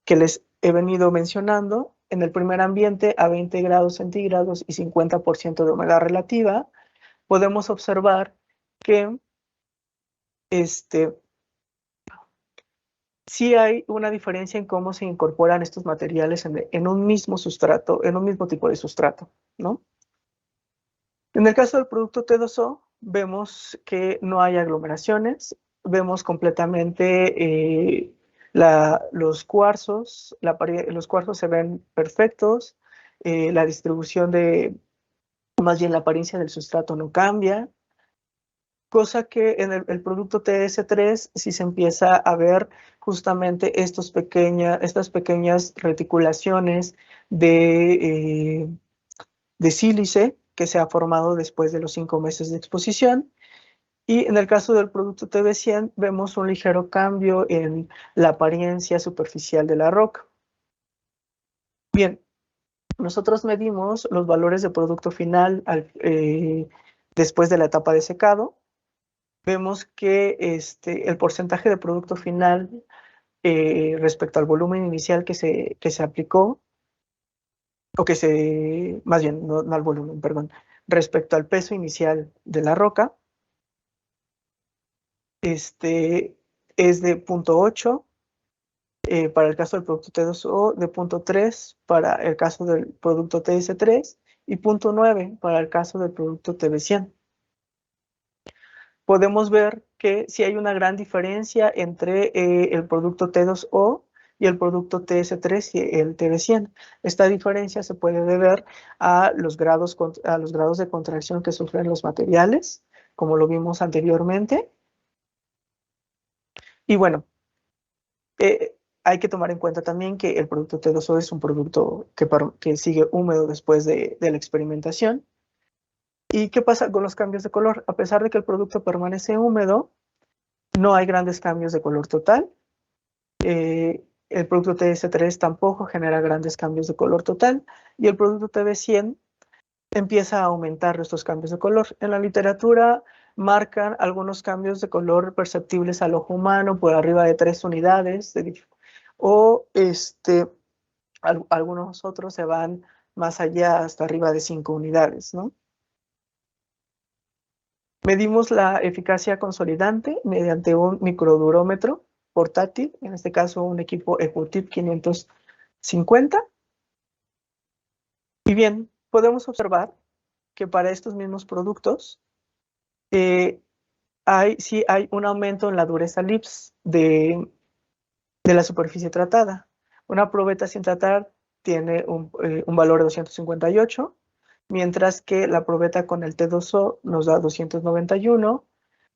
les he venido mencionando, en el primer ambiente a 20 grados centígrados y 50% de humedad relativa, podemos observar que sí hay una diferencia en cómo se incorporan estos materiales en un mismo sustrato, en un mismo tipo de sustrato, ¿no? En el caso del producto T2O, vemos que no hay aglomeraciones, vemos completamente los cuarzos, los cuarzos se ven perfectos, la distribución más bien la apariencia del sustrato no cambia, cosa que en el producto TS3 sí se empieza a ver justamente estas pequeñas reticulaciones de sílice que se ha formado después de los 5 meses de exposición. Y en el caso del producto TB100 vemos un ligero cambio en la apariencia superficial de la roca. Bien, nosotros medimos los valores de producto final después de la etapa de secado. Vemos que el porcentaje de producto final respecto al volumen inicial que se aplicó, o más bien, no al volumen, perdón, respecto al peso inicial de la roca, es de 0.8 para el caso del producto T2O, de 0.3 para el caso del producto TS3 y 0.9 para el caso del producto TB100. Podemos ver que sí hay una gran diferencia entre el producto T2O y el producto TS3 y el TB100. Esta diferencia se puede deber a los grados de contracción que sufren los materiales, como lo vimos anteriormente. Y bueno, hay que tomar en cuenta también que el producto T2O es un producto que sigue húmedo después de la experimentación. ¿Y qué pasa con los cambios de color? A pesar de que el producto permanece húmedo, no hay grandes cambios de color total. El producto TS3 tampoco genera grandes cambios de color total. Y el producto TB100 empieza a aumentar estos cambios de color. En la literatura marcan algunos cambios de color perceptibles al ojo humano por arriba de 3 unidades, o algunos otros se van más allá hasta arriba de 5 unidades, ¿no? Medimos la eficacia consolidante mediante un microdurómetro portátil, en este caso un equipo EcoTip 550. Y bien, podemos observar que para estos mismos productos Sí hay un aumento en la dureza LIPS de la superficie tratada. Una probeta sin tratar tiene un valor de 258, mientras que la probeta con el T2O nos da 291,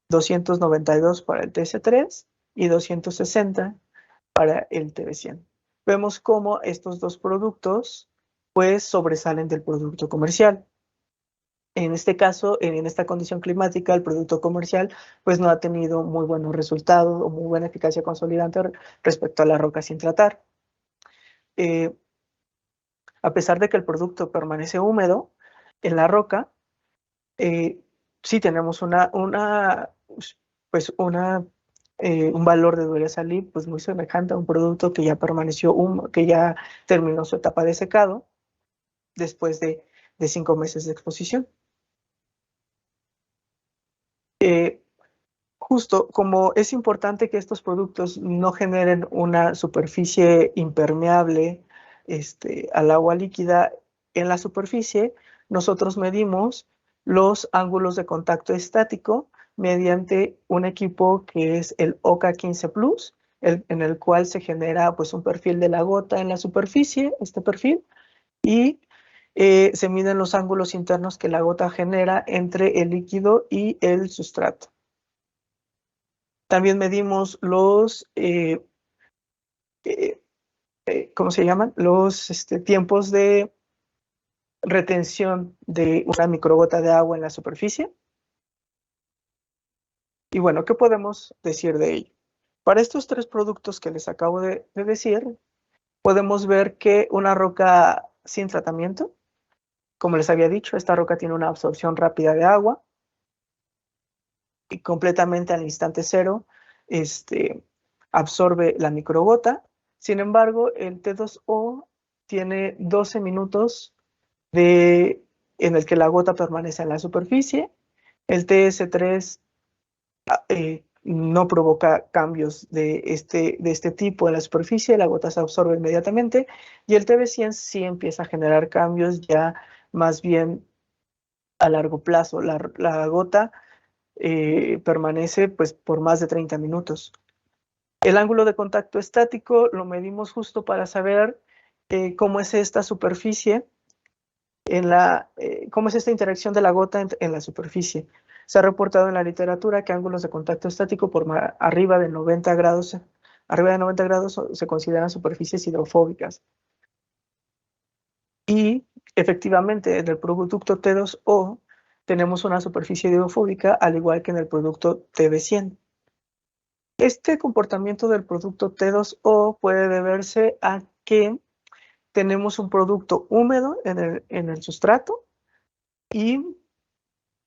292 para el TS3 y 260 para el TB100. Vemos cómo estos dos productos pues sobresalen del producto comercial. En este caso, en esta condición climática, el producto comercial pues no ha tenido muy buenos resultados o muy buena eficacia consolidante respecto a la roca sin tratar. A pesar de que el producto permanece húmedo en la roca, sí tenemos un valor de dureza LIP pues muy semejante a un producto que ya permaneció que ya terminó su etapa de secado después de 5 meses de exposición. Justo como es importante que estos productos no generen una superficie impermeable al agua líquida en la superficie, nosotros medimos los ángulos de contacto estático mediante un equipo que es el OCA 15 Plus, en el cual se genera pues, un perfil de la gota en la superficie, este perfil, y se miden los ángulos internos que la gota genera entre el líquido y el sustrato. También medimos los, ¿cómo se llaman? Los tiempos de retención de una microgota de agua en la superficie. Y bueno, ¿qué podemos decir de ello? Para estos tres productos que les acabo de decir, podemos ver que una roca sin tratamiento, como les había dicho, esta roca tiene una absorción rápida de agua y completamente al instante cero absorbe la microgota. Sin embargo, el T2O tiene 12 minutos en el que la gota permanece en la superficie. El TS3 no provoca cambios de este tipo en la superficie, la gota se absorbe inmediatamente, y el TB100 sí empieza a generar cambios ya más bien a largo plazo. La gota permanece pues, por más de 30 minutos. El ángulo de contacto estático lo medimos justo para saber cómo es esta superficie, cómo es esta interacción de la gota en la superficie. Se ha reportado en la literatura que ángulos de contacto estático arriba de 90 grados se consideran superficies hidrofóbicas. Y efectivamente en el producto T2O tenemos una superficie hidrofóbica al igual que en el producto TB100. Este comportamiento del producto T2O puede deberse a que tenemos un producto húmedo en el sustrato y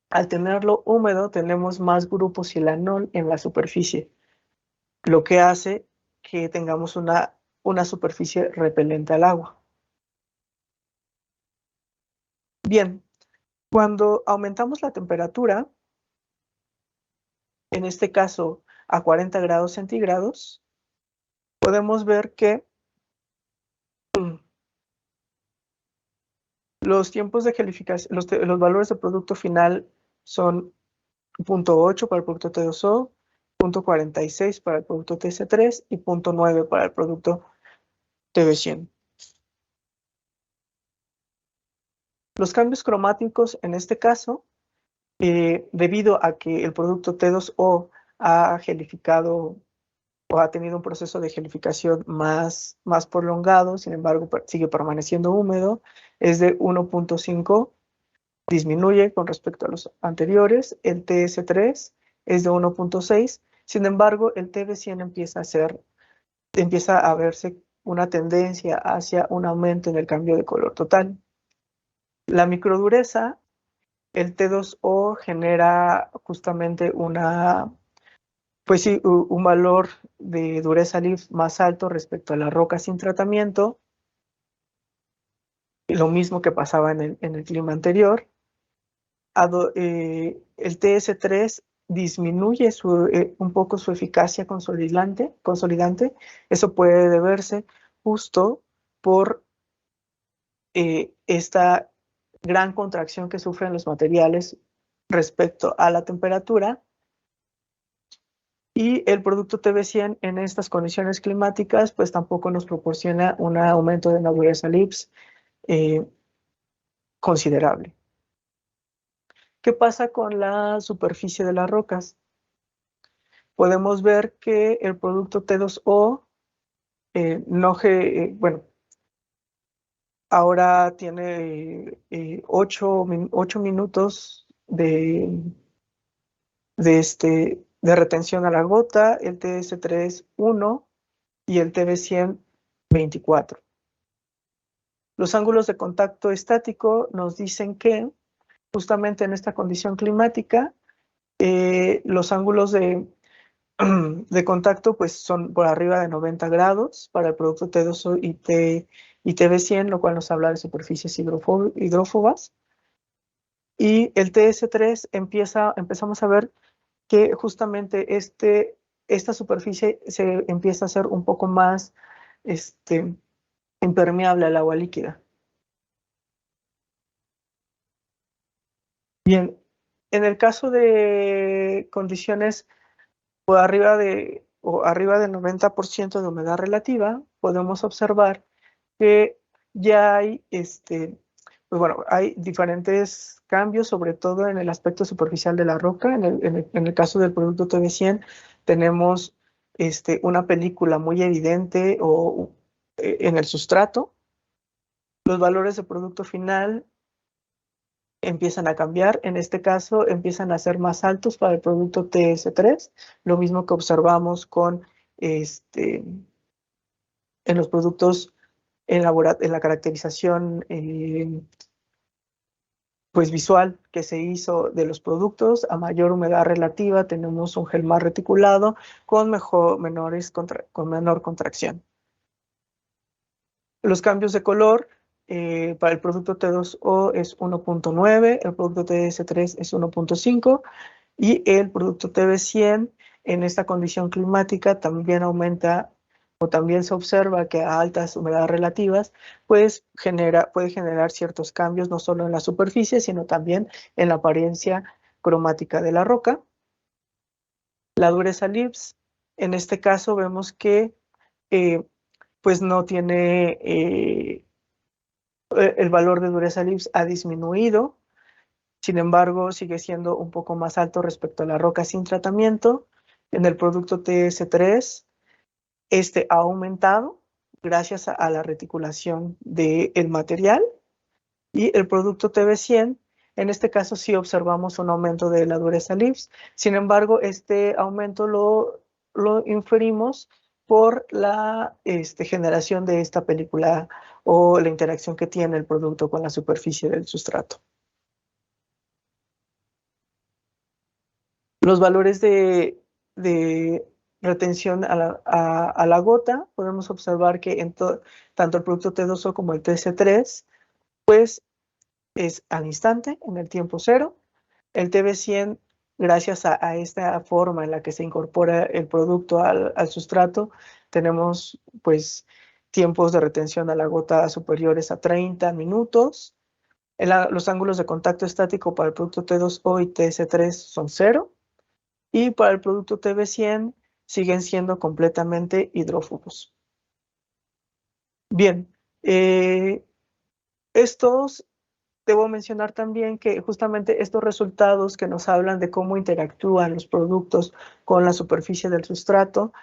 al tenerlo húmedo tenemos más grupos silanol en la superficie, lo que hace que tengamos una superficie repelente al agua. Bien, cuando aumentamos la temperatura, en este caso a 40 grados centígrados, podemos ver que los tiempos de gelificación, los valores de producto final son 0.8 para el producto T2O, 0.46 para el producto TC3 y 0.9 para el producto TB100. Los cambios cromáticos en este caso, debido a que el producto T2O ha gelificado o ha tenido un proceso de gelificación más prolongado, sin embargo sigue permaneciendo húmedo, es de 1.5, disminuye con respecto a los anteriores. El TS3 es de 1.6, sin embargo el TB100 empieza a verse una tendencia hacia un aumento en el cambio de color total. La microdureza, el T2O genera justamente un valor de dureza LIF más alto respecto a la roca sin tratamiento, lo mismo que pasaba en el clima anterior. El TS3 disminuye un poco su eficacia consolidante. Eso puede deberse justo por esta gran contracción que sufren los materiales respecto a la temperatura. Y el producto TB100 en estas condiciones climáticas, pues tampoco nos proporciona un aumento de la dureza LIPS considerable. ¿Qué pasa con la superficie de las rocas? Podemos ver que el producto T2O, bueno, ahora tiene 8 minutos de retención a la gota, el TS3 1 y el TB100 24. Los ángulos de contacto estático nos dicen que justamente en esta condición climática, los ángulos de contacto pues son por arriba de 90 grados para el producto T2O y TB100, lo cual nos habla de superficies hidrófobas. Y el TS3 empezamos a ver que justamente esta superficie se empieza a hacer un poco más impermeable al agua líquida. Bien, en el caso de condiciones por arriba del 90% de humedad relativa, podemos observar que ya hay, pues bueno, hay diferentes cambios, sobre todo en el aspecto superficial de la roca. En el caso del producto TB100 tenemos una película muy evidente en el sustrato. Los valores de producto final empiezan a cambiar. En este caso, empiezan a ser más altos para el producto TS3, lo mismo que observamos en los productos en la caracterización pues visual que se hizo de los productos. A mayor humedad relativa tenemos un gel más reticulado con menor contracción. Los cambios de color para el producto T2O es 1.9, el producto TS3 es 1.5 y el producto TB100 en esta condición climática también aumenta, o también se observa que a altas humedades relativas pues puede generar ciertos cambios no solo en la superficie sino también en la apariencia cromática de la roca. La dureza LIPS, en este caso vemos que pues no tiene el valor de dureza LIPS ha disminuido, sin embargo sigue siendo un poco más alto respecto a la roca sin tratamiento. En el producto TS3 ha aumentado gracias a la reticulación del material, y el producto TB100, en este caso sí observamos un aumento de la dureza LIPS, sin embargo este aumento lo inferimos por la generación de esta película o la interacción que tiene el producto con la superficie del sustrato. Los valores de retención a la gota, podemos observar que tanto el producto T2O como el TC3, pues es al instante, en el tiempo cero. El TB100, gracias a esta forma en la que se incorpora el producto al sustrato, tenemos pues tiempos de retención a la gota superiores a 30 minutos. Los ángulos de contacto estático para el producto T2O y TS3 son 0. Y para el producto TB100 siguen siendo completamente hidrófobos. Bien, debo mencionar también que justamente estos resultados que nos hablan de cómo interactúan los productos con la superficie del sustrato,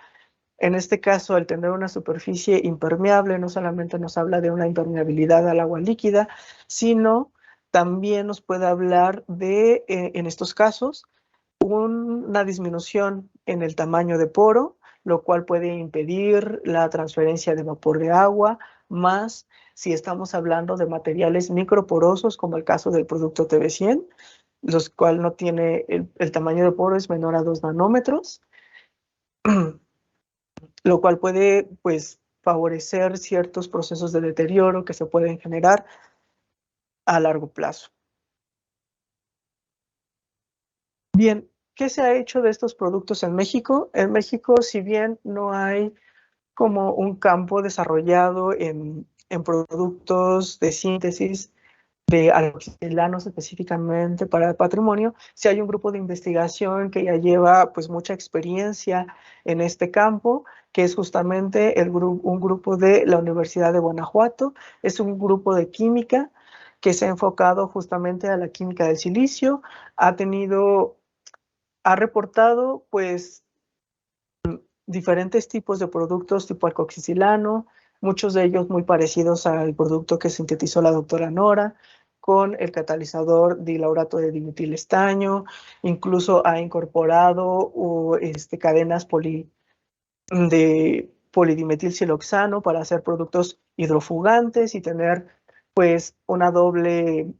en este caso, al tener una superficie impermeable, no solamente nos habla de una impermeabilidad al agua líquida, sino también nos puede hablar de, en estos casos, una disminución en el tamaño de poro, lo cual puede impedir la transferencia de vapor de agua, más si estamos hablando de materiales microporosos, como el caso del producto TB100, los cual no tiene, el tamaño de poro es menor a 2 nanómetros, lo cual puede pues favorecer ciertos procesos de deterioro que se pueden generar a largo plazo. Bien, ¿qué se ha hecho de estos productos en México? En México, si bien no hay como un campo desarrollado en productos de síntesis de alquilanos específicamente para el patrimonio, si hay un grupo de investigación que ya lleva pues mucha experiencia en este campo, que es justamente un grupo de la Universidad de Guanajuato. Es un grupo de química que se ha enfocado justamente a la química del silicio, ha reportado pues diferentes tipos de productos tipo alcoxicilano, muchos de ellos muy parecidos al producto que sintetizó la doctora Nora, con el catalizador dilaurato de dimetilestaño, incluso ha incorporado cadenas de polidimetilsiloxano para hacer productos hidrofugantes y tener pues una doble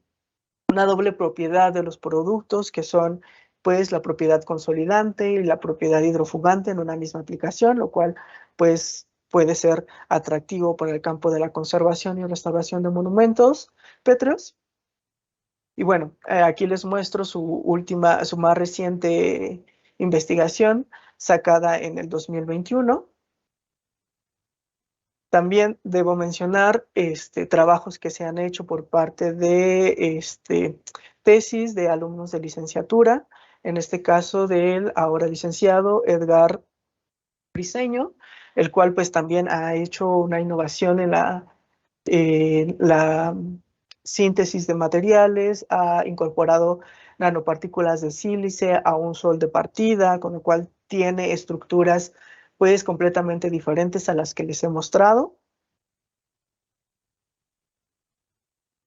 propiedad de los productos, que son pues la propiedad consolidante y la propiedad hidrofugante en una misma aplicación, lo cual pues puede ser atractivo para el campo de la conservación y restauración de monumentos pétreos. Y bueno, aquí les muestro su más reciente investigación sacada en el 2021. También debo mencionar trabajos que se han hecho por parte de tesis de alumnos de licenciatura, en este caso del ahora licenciado Edgar Briceño, el cual pues también ha hecho una innovación en la síntesis de materiales, ha incorporado nanopartículas de sílice a un sol de partida, con lo cual tiene estructuras pues completamente diferentes a las que les he mostrado.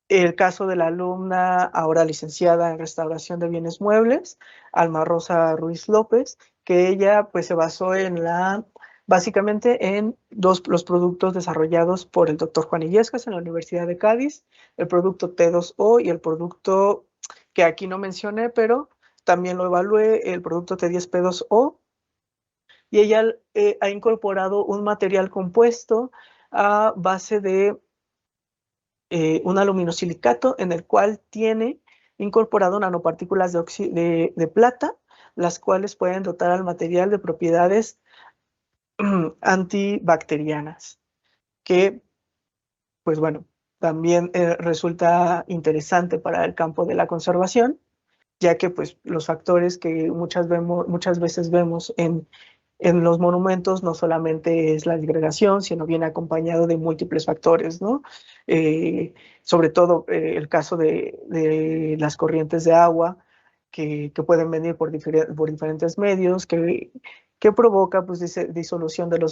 El caso de la alumna ahora licenciada en restauración de bienes muebles, Alma Rosa Ruiz López, que ella pues se basó básicamente en los productos desarrollados por el doctor Juan Illescas en la Universidad de Cádiz, el producto T2O y el producto que aquí no mencioné, pero también lo evalué, el producto T10P2O, y ella ha incorporado un material compuesto a base de un aluminosilicato en el cual tiene incorporado nanopartículas de plata, las cuales pueden dotar al material de propiedades antibacterianas, que, pues bueno, también resulta interesante para el campo de la conservación, ya que pues los factores que muchas veces vemos en los monumentos no solamente es la disgregación, sino viene acompañado de múltiples factores, ¿no? Sobre todo el caso de las corrientes de agua que pueden venir por diferentes medios, que provoca pues disolución del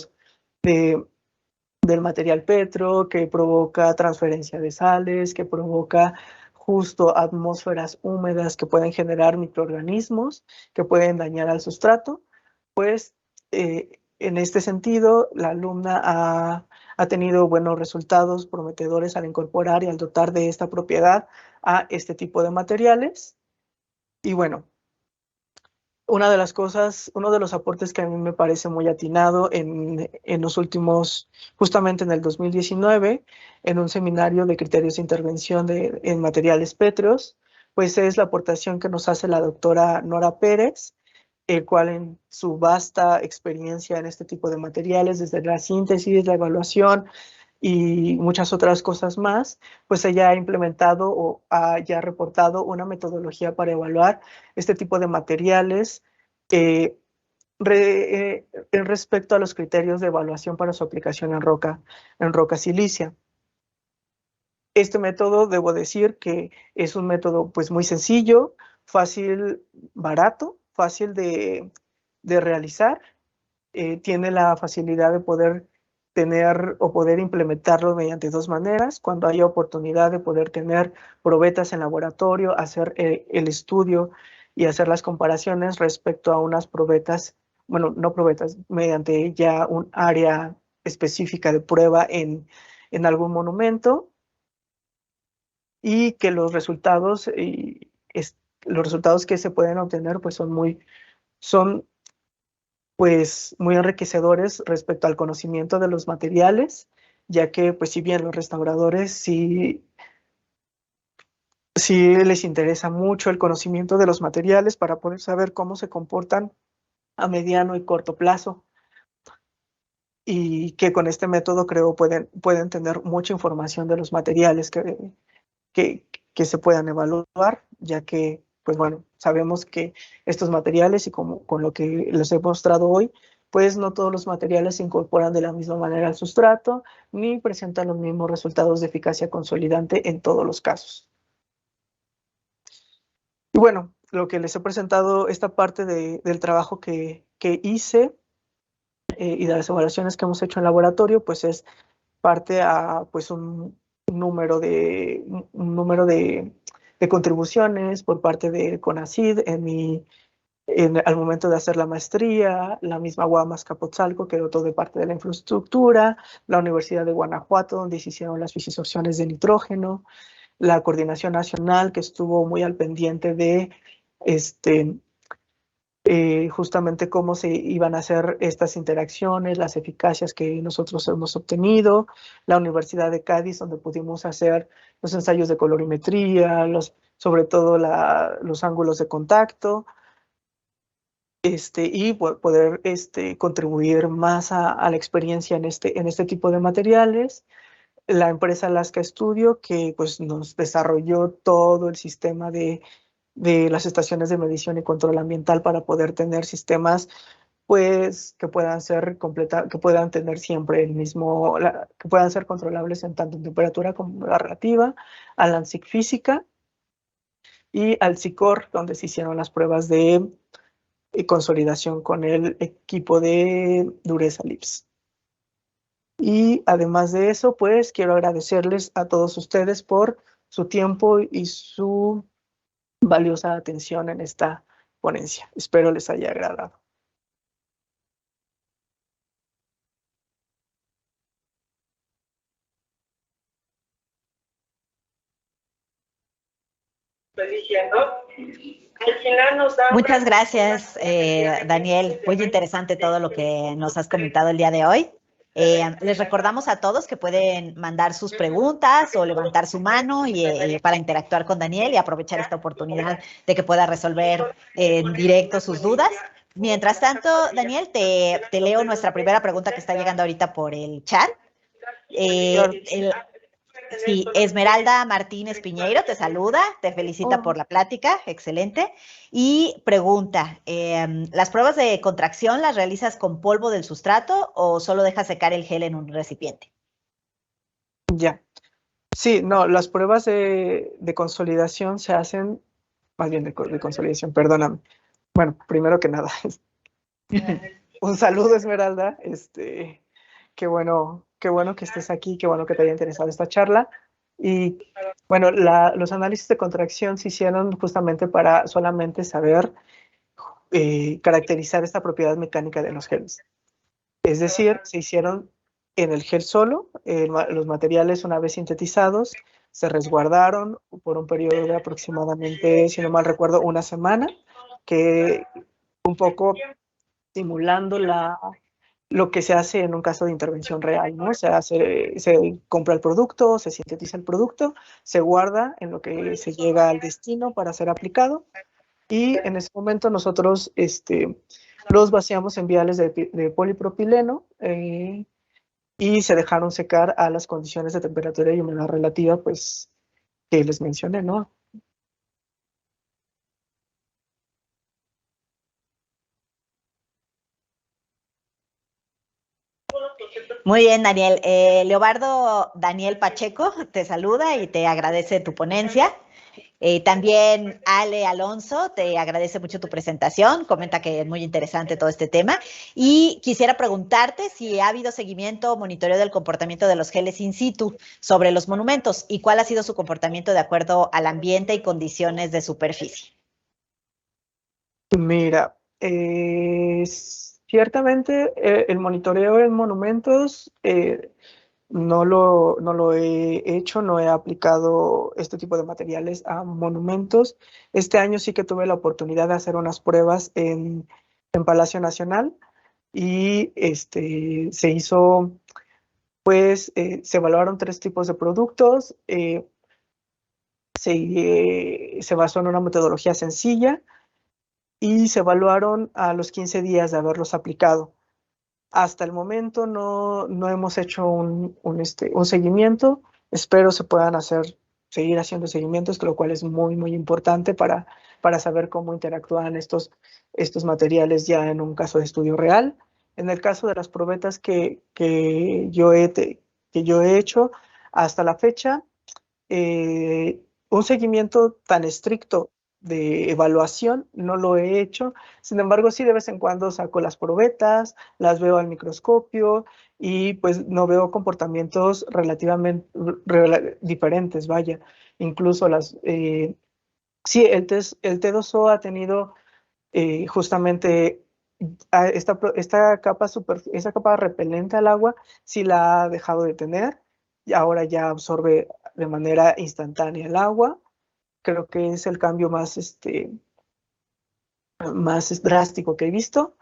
material petro, que provoca transferencia de sales, que provoca justo atmósferas húmedas que pueden generar microorganismos que pueden dañar al sustrato. Pues en este sentido, la alumna ha tenido buenos resultados prometedores al incorporar y al dotar de esta propiedad a este tipo de materiales. Y bueno, uno de los aportes que a mí me parece muy atinado en los últimos, justamente en el 2019, en un seminario de criterios de intervención en materiales pétreos, pues es la aportación que nos hace la doctora Nora Pérez, el cual en su vasta experiencia en este tipo de materiales, desde la síntesis, la evaluación y muchas otras cosas más, pues ella ha implementado o ha ya reportado una metodología para evaluar este tipo de materiales en respecto a los criterios de evaluación para su aplicación en roca silicia. Este método, debo decir que es un método pues muy sencillo, fácil, barato, fácil de realizar, tiene la facilidad de poder tener o poder implementarlo mediante dos maneras, cuando haya oportunidad de poder tener probetas en laboratorio, hacer el estudio y hacer las comparaciones respecto a unas probetas, bueno, no probetas, mediante ya un área específica de prueba en algún monumento, y que los resultados que se pueden obtener pues son pues muy enriquecedores respecto al conocimiento de los materiales, ya que pues si bien los restauradores sí les interesa mucho el conocimiento de los materiales para poder saber cómo se comportan a mediano y corto plazo, y que con este método creo pueden tener mucha información de los materiales que se puedan evaluar, ya que, pues bueno, sabemos que estos materiales y como con lo que les he mostrado hoy, pues no todos los materiales se incorporan de la misma manera al sustrato, ni presentan los mismos resultados de eficacia consolidante en todos los casos. Y bueno, lo que les he presentado, esta parte del trabajo que hice y de las evaluaciones que hemos hecho en laboratorio, pues es parte a pues un número de contribuciones por parte de CONACYT al momento de hacer la maestría, la misma UAM Azcapotzalco, que dotó de parte de la infraestructura, la Universidad de Guanajuato, donde se hicieron las fisisorciones de nitrógeno, la Coordinación Nacional, que estuvo muy al pendiente de justamente cómo se iban a hacer estas interacciones, las eficacias que nosotros hemos obtenido, la Universidad de Cádiz, donde pudimos hacer los ensayos de colorimetría, sobre todo los ángulos de contacto, y poder contribuir más a la experiencia en este tipo de materiales. La empresa Alaska Studio, que pues nos desarrolló todo el sistema de las estaciones de medición y control ambiental para poder tener sistemas pues que puedan que puedan tener siempre que puedan ser controlables en tanto en temperatura como la relativa, a la ANSIC física y al SICOR, donde se hicieron las pruebas de consolidación con el equipo de dureza LIPS. Y además de eso, pues quiero agradecerles a todos ustedes por su tiempo y su valiosa atención en esta ponencia. Espero les haya agradado. Muchas gracias, Daniel. Muy interesante todo lo que nos has comentado el día de hoy. Les recordamos a todos que pueden mandar sus preguntas o levantar su mano para interactuar con Daniel y aprovechar esta oportunidad de que pueda resolver en directo sus dudas. Mientras tanto, Daniel, te leo nuestra primera pregunta que está llegando ahorita por el chat. Sí, Esmeralda Martínez Piñeiro te saluda, te felicita por la plática, excelente, y pregunta, ¿las pruebas de contracción las realizas con polvo del sustrato o solo dejas secar el gel en un recipiente? Ya, sí, no, las pruebas de consolidación se hacen, más bien de consolidación, perdóname. Bueno, primero que nada, un saludo, Esmeralda, qué bueno que estés aquí, qué bueno que te haya interesado esta charla. Y bueno, los análisis de contracción se hicieron justamente para solamente saber caracterizar esta propiedad mecánica de los geles. Es decir, se hicieron en el gel solo, los materiales una vez sintetizados, se resguardaron por un periodo de aproximadamente, si no mal recuerdo, una semana, que un poco simulando lo que se hace en un caso de intervención real, ¿no? Se compra el producto, se sintetiza el producto, se guarda en lo que se llega al destino para ser aplicado y en ese momento nosotros los vaciamos en viales de polipropileno y se dejaron secar a las condiciones de temperatura y humedad relativa, pues, que les mencioné, ¿no? Muy bien, Daniel. Leobardo Daniel Pacheco te saluda y te agradece tu ponencia. También Ale Alonso te agradece mucho tu presentación, comenta que es muy interesante todo este tema y quisiera preguntarte si ha habido seguimiento o monitoreo del comportamiento de los geles in situ sobre los monumentos y cuál ha sido su comportamiento de acuerdo al ambiente y condiciones de superficie. Mira, ciertamente el monitoreo en monumentos no lo he hecho, no he aplicado este tipo de materiales a monumentos. Este año sí que tuve la oportunidad de hacer unas pruebas en Palacio Nacional y se hizo, pues, se evaluaron 3 tipos de productos, se basó en una metodología sencilla y se evaluaron a los 15 días de haberlos aplicado. Hasta el momento no hemos hecho un seguimiento. Espero se puedan hacer seguir haciendo seguimientos, lo cual es muy, muy importante para saber cómo interactúan estos materiales ya en un caso de estudio real. En el caso de las probetas que yo he hecho hasta la fecha, un seguimiento tan estricto de evaluación no lo he hecho. Sin embargo, sí de vez en cuando saco las probetas, las veo al microscopio y pues no veo comportamientos relativamente diferentes, vaya. Incluso sí, el T2O ha tenido justamente esta capa repelente al agua, sí la ha dejado de tener y ahora ya absorbe de manera instantánea el agua. Creo que es el cambio más drástico que he visto.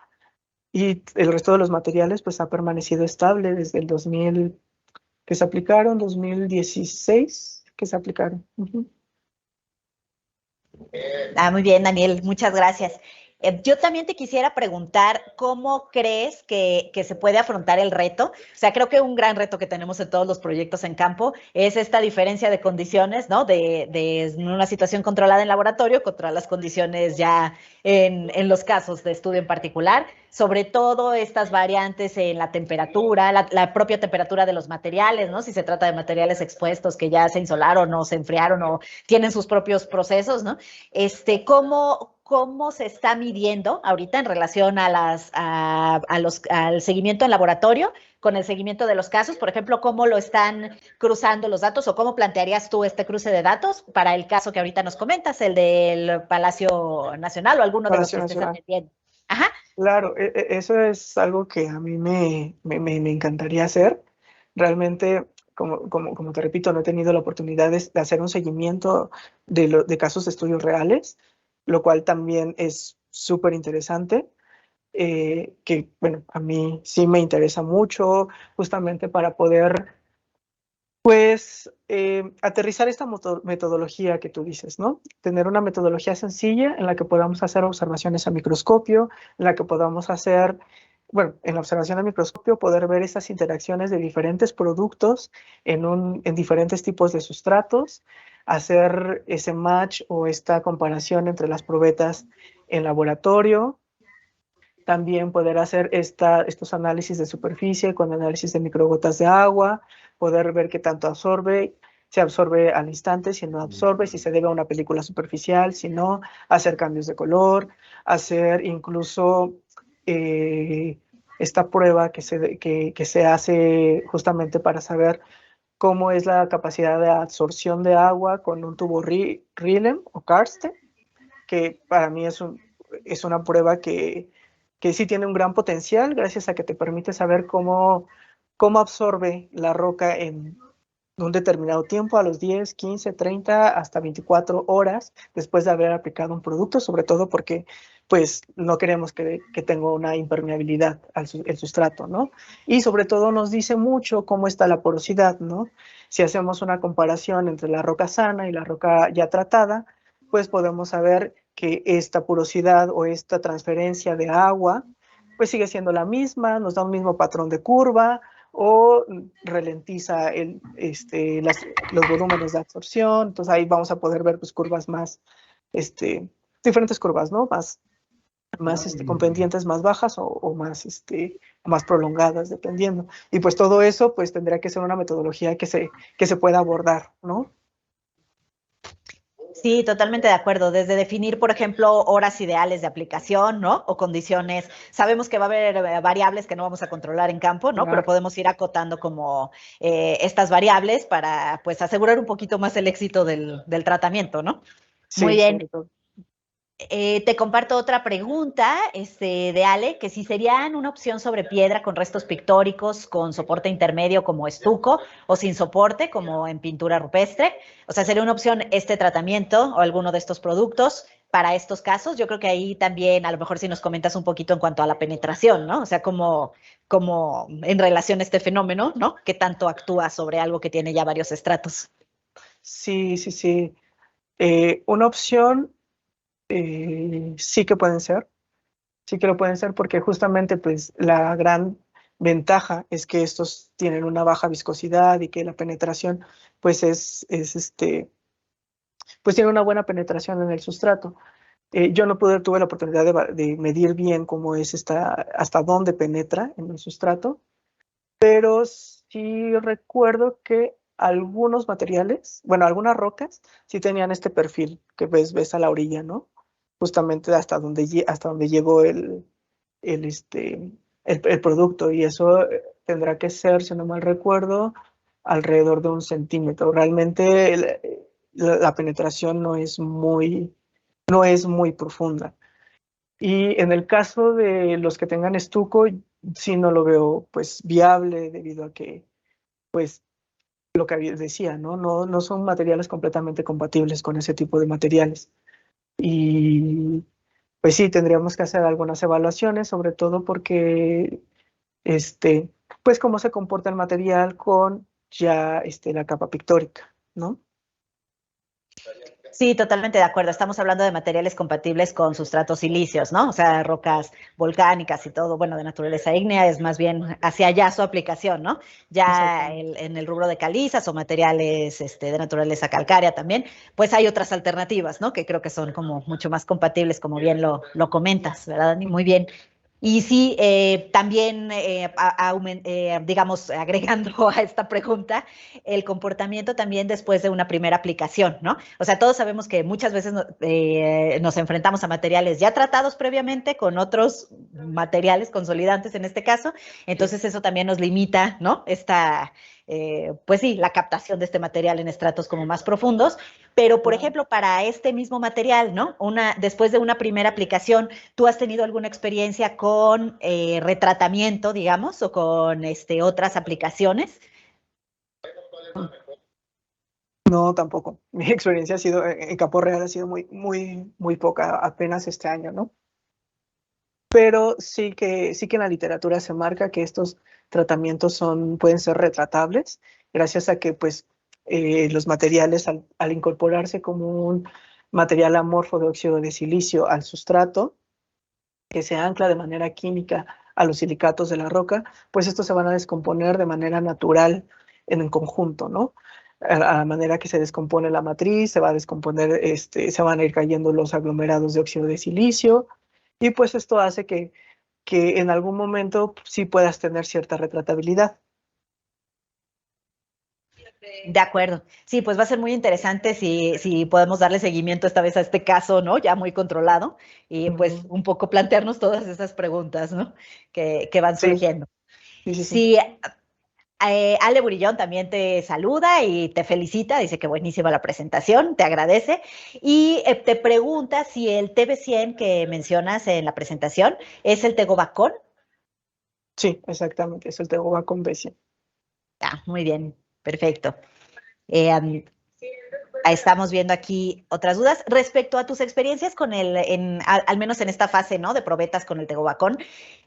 Y el resto de los materiales pues ha permanecido estable desde el 2000 que se aplicaron, 2016 que se aplicaron. Muy bien, Daniel, muchas gracias. Yo también te quisiera preguntar cómo crees que se puede afrontar el reto. O sea, creo que un gran reto que tenemos en todos los proyectos en campo es esta diferencia de condiciones, ¿no? De una situación controlada en laboratorio contra las condiciones ya en los casos de estudio en particular. Sobre todo estas variantes en la temperatura, la propia temperatura de los materiales, ¿no? Si se trata de materiales expuestos que ya se insolaron o se enfriaron o tienen sus propios procesos, ¿no? ¿Cómo se está midiendo ahorita en relación al seguimiento en laboratorio con el seguimiento de los casos? Por ejemplo, ¿cómo lo están cruzando los datos o cómo plantearías tú este cruce de datos para el caso que ahorita nos comentas, el del Palacio Nacional o alguno de los que estés atendiendo? Ajá. Claro, eso es algo que a mí me encantaría hacer. Realmente, como te repito, no he tenido la oportunidad de hacer un seguimiento de casos de estudios reales, lo cual también es súper interesante, que, bueno, a mí sí me interesa mucho, justamente para poder, pues, aterrizar esta metodología que tú dices, ¿no? Tener una metodología sencilla en la que podamos hacer observaciones a microscopio, en la que podamos hacer, bueno, en la observación a microscopio, poder ver esas interacciones de diferentes productos en diferentes tipos de sustratos, hacer ese match o esta comparación entre las probetas en laboratorio, también poder hacer estos análisis de superficie con análisis de microgotas de agua, poder ver qué tanto absorbe, si absorbe al instante, si no absorbe, si se debe a una película superficial, si no, hacer cambios de color, hacer incluso esta prueba que se hace justamente para saber cómo es la capacidad de absorción de agua con un tubo Rilem o Karsten, que para mí es una prueba que sí tiene un gran potencial gracias a que te permite saber cómo absorbe la roca en un determinado tiempo, a los 10, 15, 30, hasta 24 horas después de haber aplicado un producto, sobre todo porque pues no queremos que tenga una impermeabilidad el sustrato, ¿no? Y sobre todo nos dice mucho cómo está la porosidad, ¿no? Si hacemos una comparación entre la roca sana y la roca ya tratada, pues podemos saber que esta porosidad o esta transferencia de agua pues sigue siendo la misma, nos da un mismo patrón de curva o ralentiza los volúmenes de absorción. Entonces ahí vamos a poder ver pues curvas más, diferentes curvas, ¿no? Con pendientes más bajas o más prolongadas, dependiendo. Y pues todo eso pues tendría que ser una metodología que se pueda abordar, ¿no? Sí, totalmente de acuerdo. Desde definir, por ejemplo, horas ideales de aplicación, ¿no? O condiciones. Sabemos que va a haber variables que no vamos a controlar en campo, ¿no? Claro. Pero podemos ir acotando como estas variables para, pues, asegurar un poquito más el éxito del tratamiento, ¿no? Sí, Muy bien. sobre todo. Te comparto otra pregunta de Ale, que si serían una opción sobre piedra con restos pictóricos, con soporte intermedio como estuco o sin soporte como en pintura rupestre. O sea, sería una opción este tratamiento o alguno de estos productos para estos casos. Yo creo que ahí también, a lo mejor si nos comentas un poquito en cuanto a la penetración, ¿no? O sea, como en relación a este fenómeno, ¿no? ¿Qué tanto actúa sobre algo que tiene ya varios estratos? Sí, sí, sí. Una opción sí que pueden ser, sí que lo pueden ser porque justamente pues la gran ventaja es que estos tienen una baja viscosidad y que la penetración pues es pues tiene una buena penetración en el sustrato. Yo no tuve la oportunidad de medir bien cómo es hasta dónde penetra en el sustrato, pero sí recuerdo que algunos materiales, bueno, algunas rocas sí tenían este perfil que ves a la orilla, ¿no? Justamente hasta donde llegó el producto, y eso tendrá que ser, si no mal recuerdo, alrededor de 1 centímetro. Realmente la penetración no es muy profunda. Y en el caso de los que tengan estuco, sí no lo veo pues viable, debido a que, pues, lo que decía, ¿no? No son materiales completamente compatibles con ese tipo de materiales. Y pues sí, tendríamos que hacer algunas evaluaciones, sobre todo porque, pues cómo se comporta el material con ya la capa pictórica, ¿no? Sí, totalmente de acuerdo. Estamos hablando de materiales compatibles con sustratos silíceos, ¿no? O sea, rocas volcánicas y todo, bueno, de naturaleza ígnea, es más bien hacia allá su aplicación, ¿no? Ya en el rubro de calizas o materiales de naturaleza calcárea también, pues hay otras alternativas, ¿no? Que creo que son como mucho más compatibles, como bien lo comentas, ¿verdad, Dani? Muy bien. Y sí, también, digamos, agregando a esta pregunta, el comportamiento también después de una primera aplicación, ¿no? O sea, todos sabemos que muchas veces nos enfrentamos a materiales ya tratados previamente con otros materiales consolidantes en este caso, entonces eso también nos limita, ¿no? Pues sí, la captación de este material en estratos como más profundos, pero por ejemplo, para este mismo material, ¿no? Después de una primera aplicación, ¿tú has tenido alguna experiencia con retratamiento, digamos, o con otras aplicaciones? No, tampoco. Mi experiencia ha sido, en campo real ha sido muy poca, apenas este año, ¿no? Pero sí que en la literatura se marca que estos tratamientos pueden ser retratables, gracias a que pues los materiales al incorporarse como un material amorfo de óxido de silicio al sustrato, que se ancla de manera química a los silicatos de la roca, pues estos se van a descomponer de manera natural en el conjunto, ¿no? A la manera que se descompone la matriz, se va a descomponer, se van a ir cayendo los aglomerados de óxido de silicio, y pues esto hace que en algún momento sí puedas tener cierta retratabilidad. De acuerdo. Sí, pues va a ser muy interesante si podemos darle seguimiento esta vez a este caso, ¿no? Ya muy controlado, y pues un poco plantearnos todas esas preguntas, ¿no? Que van Sí, surgiendo. sí. Sí, Ale Burillón también te saluda y te felicita, dice que buenísima la presentación, te agradece, y te pregunta si el TB100 que mencionas en la presentación es el Tegobacón. Sí, exactamente, es el Tegoba con Besia. Ah, muy bien, perfecto. Um, Estamos viendo aquí otras dudas respecto a tus experiencias con al menos en esta fase, ¿no? De probetas con el Tegobacón,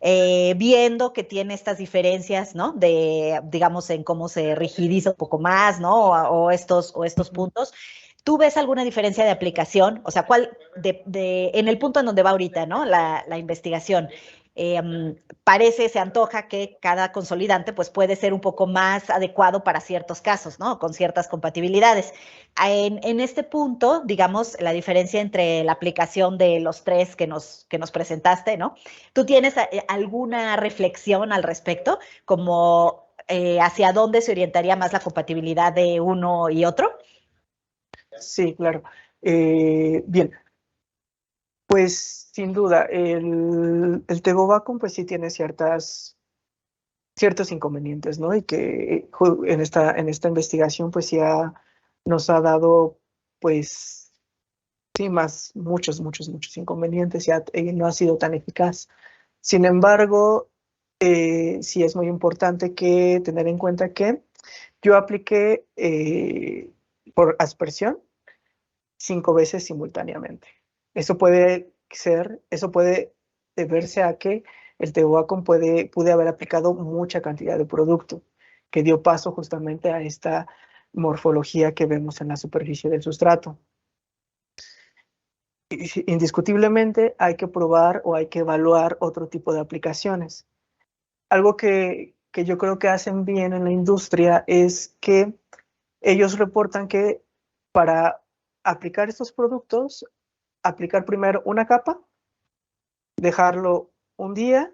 viendo que tiene estas diferencias, ¿no? Digamos, en cómo se rigidiza un poco más, ¿no? O estos puntos. ¿Tú ves alguna diferencia de aplicación? O sea, en el punto en donde va ahorita, ¿no? La investigación. Se antoja que cada consolidante pues puede ser un poco más adecuado para ciertos casos, ¿no? Con ciertas compatibilidades. En este punto, digamos, la diferencia entre la aplicación de los tres que nos presentaste, ¿no? ¿Tú tienes alguna reflexión al respecto? Como hacia dónde se orientaría más la compatibilidad de uno y otro. Sí, claro. Bien, pues sin duda, el Tegobacum pues sí tiene ciertos inconvenientes, ¿no? Y que en esta investigación pues nos ha dado pues sí, muchos inconvenientes, ya no ha sido tan eficaz. Sin embargo, sí es muy importante que tener en cuenta que yo apliqué por aspersión 5 veces simultáneamente. Eso puede deberse a que el Tehuacán pude haber aplicado mucha cantidad de producto, que dio paso justamente a esta morfología que vemos en la superficie del sustrato. Indiscutiblemente hay que probar o hay que evaluar otro tipo de aplicaciones. Algo que yo creo que hacen bien en la industria es que ellos reportan que para aplicar estos productos, aplicar primero una capa, dejarlo un día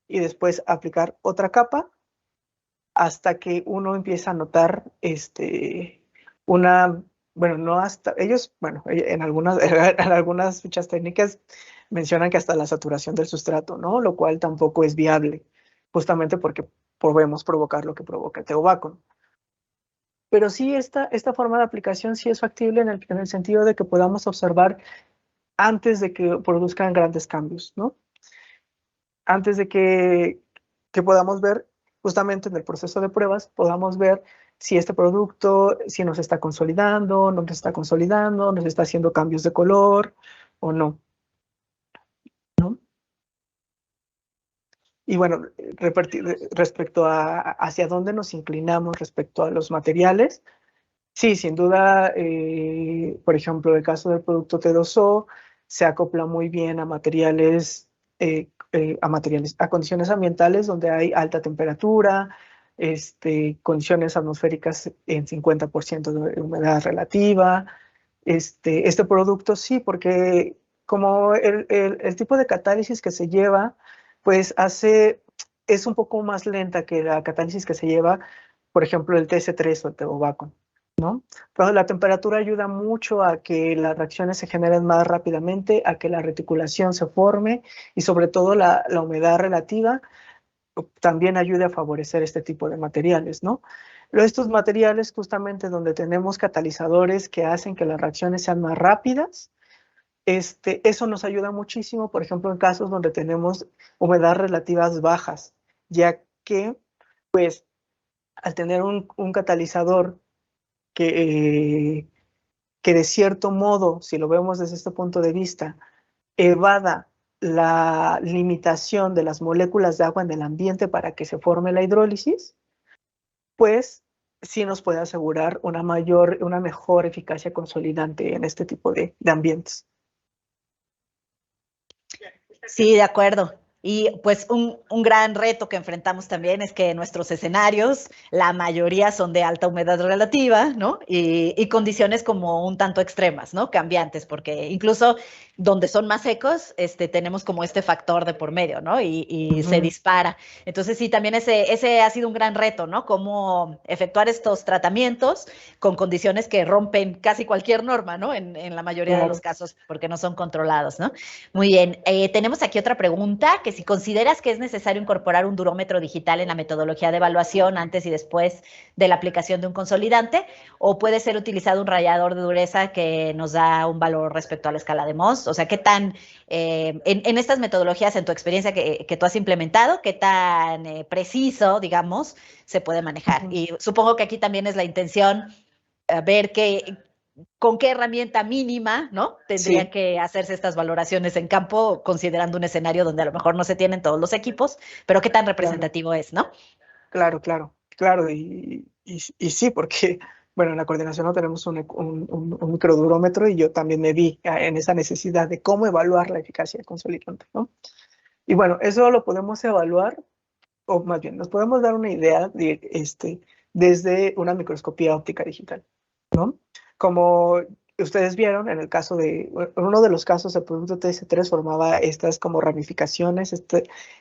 y después aplicar otra capa hasta que uno empieza a notar una, bueno, no hasta, ellos, bueno, en algunas fichas técnicas mencionan que hasta la saturación del sustrato, ¿no? Lo cual tampoco es viable, justamente porque podemos provocar lo que provoca el teobacco. Pero sí, esta forma de aplicación sí es factible en el sentido de que podamos observar antes de que produzcan grandes cambios, ¿no? Antes de que podamos ver, justamente en el proceso de pruebas, podamos ver si este producto, si nos está consolidando, no nos está consolidando, nos está haciendo cambios de color o no, ¿no? Y bueno, respecto a hacia dónde nos inclinamos respecto a los materiales, sí, sin duda, por ejemplo, el caso del producto T2O se acopla muy bien a materiales, a condiciones ambientales donde hay alta temperatura, condiciones atmosféricas en 50% de humedad relativa. Este producto sí, porque como el tipo de catálisis que se lleva, pues es un poco más lenta que la catálisis que se lleva, por ejemplo, el TS3 o el teobacco, ¿no? Pero la temperatura ayuda mucho a que las reacciones se generen más rápidamente, a que la reticulación se forme y sobre todo la humedad relativa también ayude a favorecer este tipo de materiales, ¿no? Estos materiales justamente donde tenemos catalizadores que hacen que las reacciones sean más rápidas, eso nos ayuda muchísimo, por ejemplo, en casos donde tenemos humedad relativas bajas, ya que, pues, al tener un catalizador que, que de cierto modo, si lo vemos desde este punto de vista, evada la limitación de las moléculas de agua en el ambiente para que se forme la hidrólisis, pues sí nos puede asegurar una mejor eficacia consolidante en este tipo de ambientes. Sí, de acuerdo. Y pues un gran reto que enfrentamos también es que nuestros escenarios, la mayoría son de alta humedad relativa, ¿no? Y condiciones como un tanto extremas, ¿no? Cambiantes, porque incluso donde son más secos, tenemos como este factor de por medio, ¿no? Y se dispara. Entonces sí, también ese ha sido un gran reto, ¿no? Cómo efectuar estos tratamientos con condiciones que rompen casi cualquier norma, ¿no? En la mayoría de los casos, porque no son controlados, ¿no? Muy bien, tenemos aquí otra pregunta, que si consideras que es necesario incorporar un durómetro digital en la metodología de evaluación antes y después de la aplicación de un consolidante, o puede ser utilizado un rallador de dureza que nos da un valor respecto a la escala de Mohs. O sea, ¿qué tan, en estas metodologías, en tu experiencia que tú has implementado, qué tan preciso, digamos, se puede manejar? Y supongo que aquí también es la intención ver con qué herramienta mínima, ¿no? Tendrían que hacerse estas valoraciones en campo, considerando un escenario donde a lo mejor no se tienen todos los equipos, pero qué tan representativo es, ¿no? Claro. Y sí, porque, bueno, en la coordinación no tenemos un microdurómetro y yo también me vi en esa necesidad de cómo evaluar la eficacia del consolidante, ¿no? Y bueno, eso lo podemos evaluar, o más bien, nos podemos dar una idea desde una microscopía óptica digital, ¿no? Como ustedes vieron, en el caso uno de los casos del producto TS3 formaba estas como ramificaciones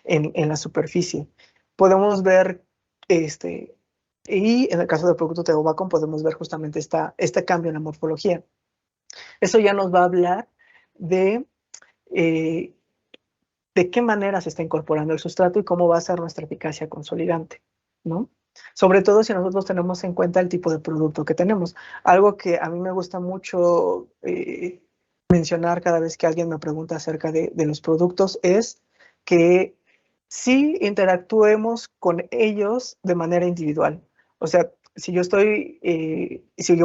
en la superficie. Podemos ver, y en el caso del producto Teobacco podemos ver justamente este cambio en la morfología. Eso ya nos va a hablar eh, de qué manera se está incorporando el sustrato y cómo va a ser nuestra eficacia consolidante, ¿no? Sobre todo si nosotros tenemos en cuenta el tipo de producto que tenemos. Algo que a mí me gusta mucho mencionar cada vez que alguien me pregunta acerca de los productos es que sí interactuemos con ellos de manera individual. O sea, si yo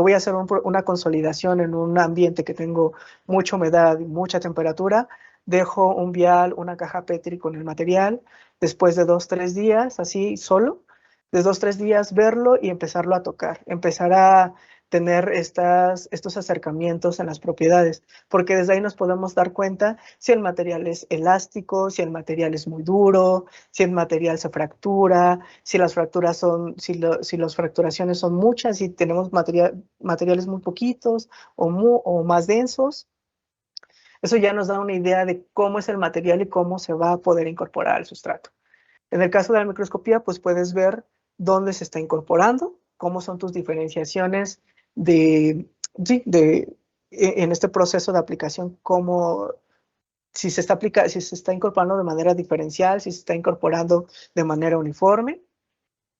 voy a hacer una consolidación en un ambiente que tengo mucha humedad y mucha temperatura, dejo un vial, una caja Petri con el material, después de 2-3 días, así solo, de 2-3 días verlo y empezarlo a tocar, empezar a tener estos acercamientos en las propiedades, porque desde ahí nos podemos dar cuenta si el material es elástico, si el material es muy duro, si el material se fractura, si las fracturas si las fracturaciones son muchas, si tenemos materiales muy poquitos o más densos. Eso ya nos da una idea de cómo es el material y cómo se va a poder incorporar al sustrato. En el caso de la microscopía, pues puedes ver dónde se está incorporando, cómo son tus diferenciaciones sí, en este proceso de aplicación, si se está incorporando de manera diferencial, si se está incorporando de manera uniforme.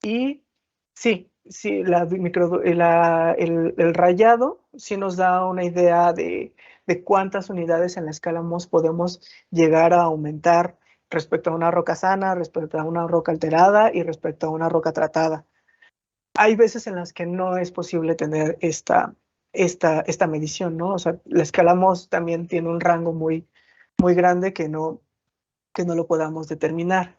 Y sí, el rayado sí nos da una idea de cuántas unidades en la escala Mohs podemos llegar a aumentar respecto a una roca sana, respecto a una roca alterada y respecto a una roca tratada. Hay veces en las que no es posible tener esta medición, ¿no? O sea, la escala Mohs también tiene un rango muy, muy grande que no lo podamos determinar.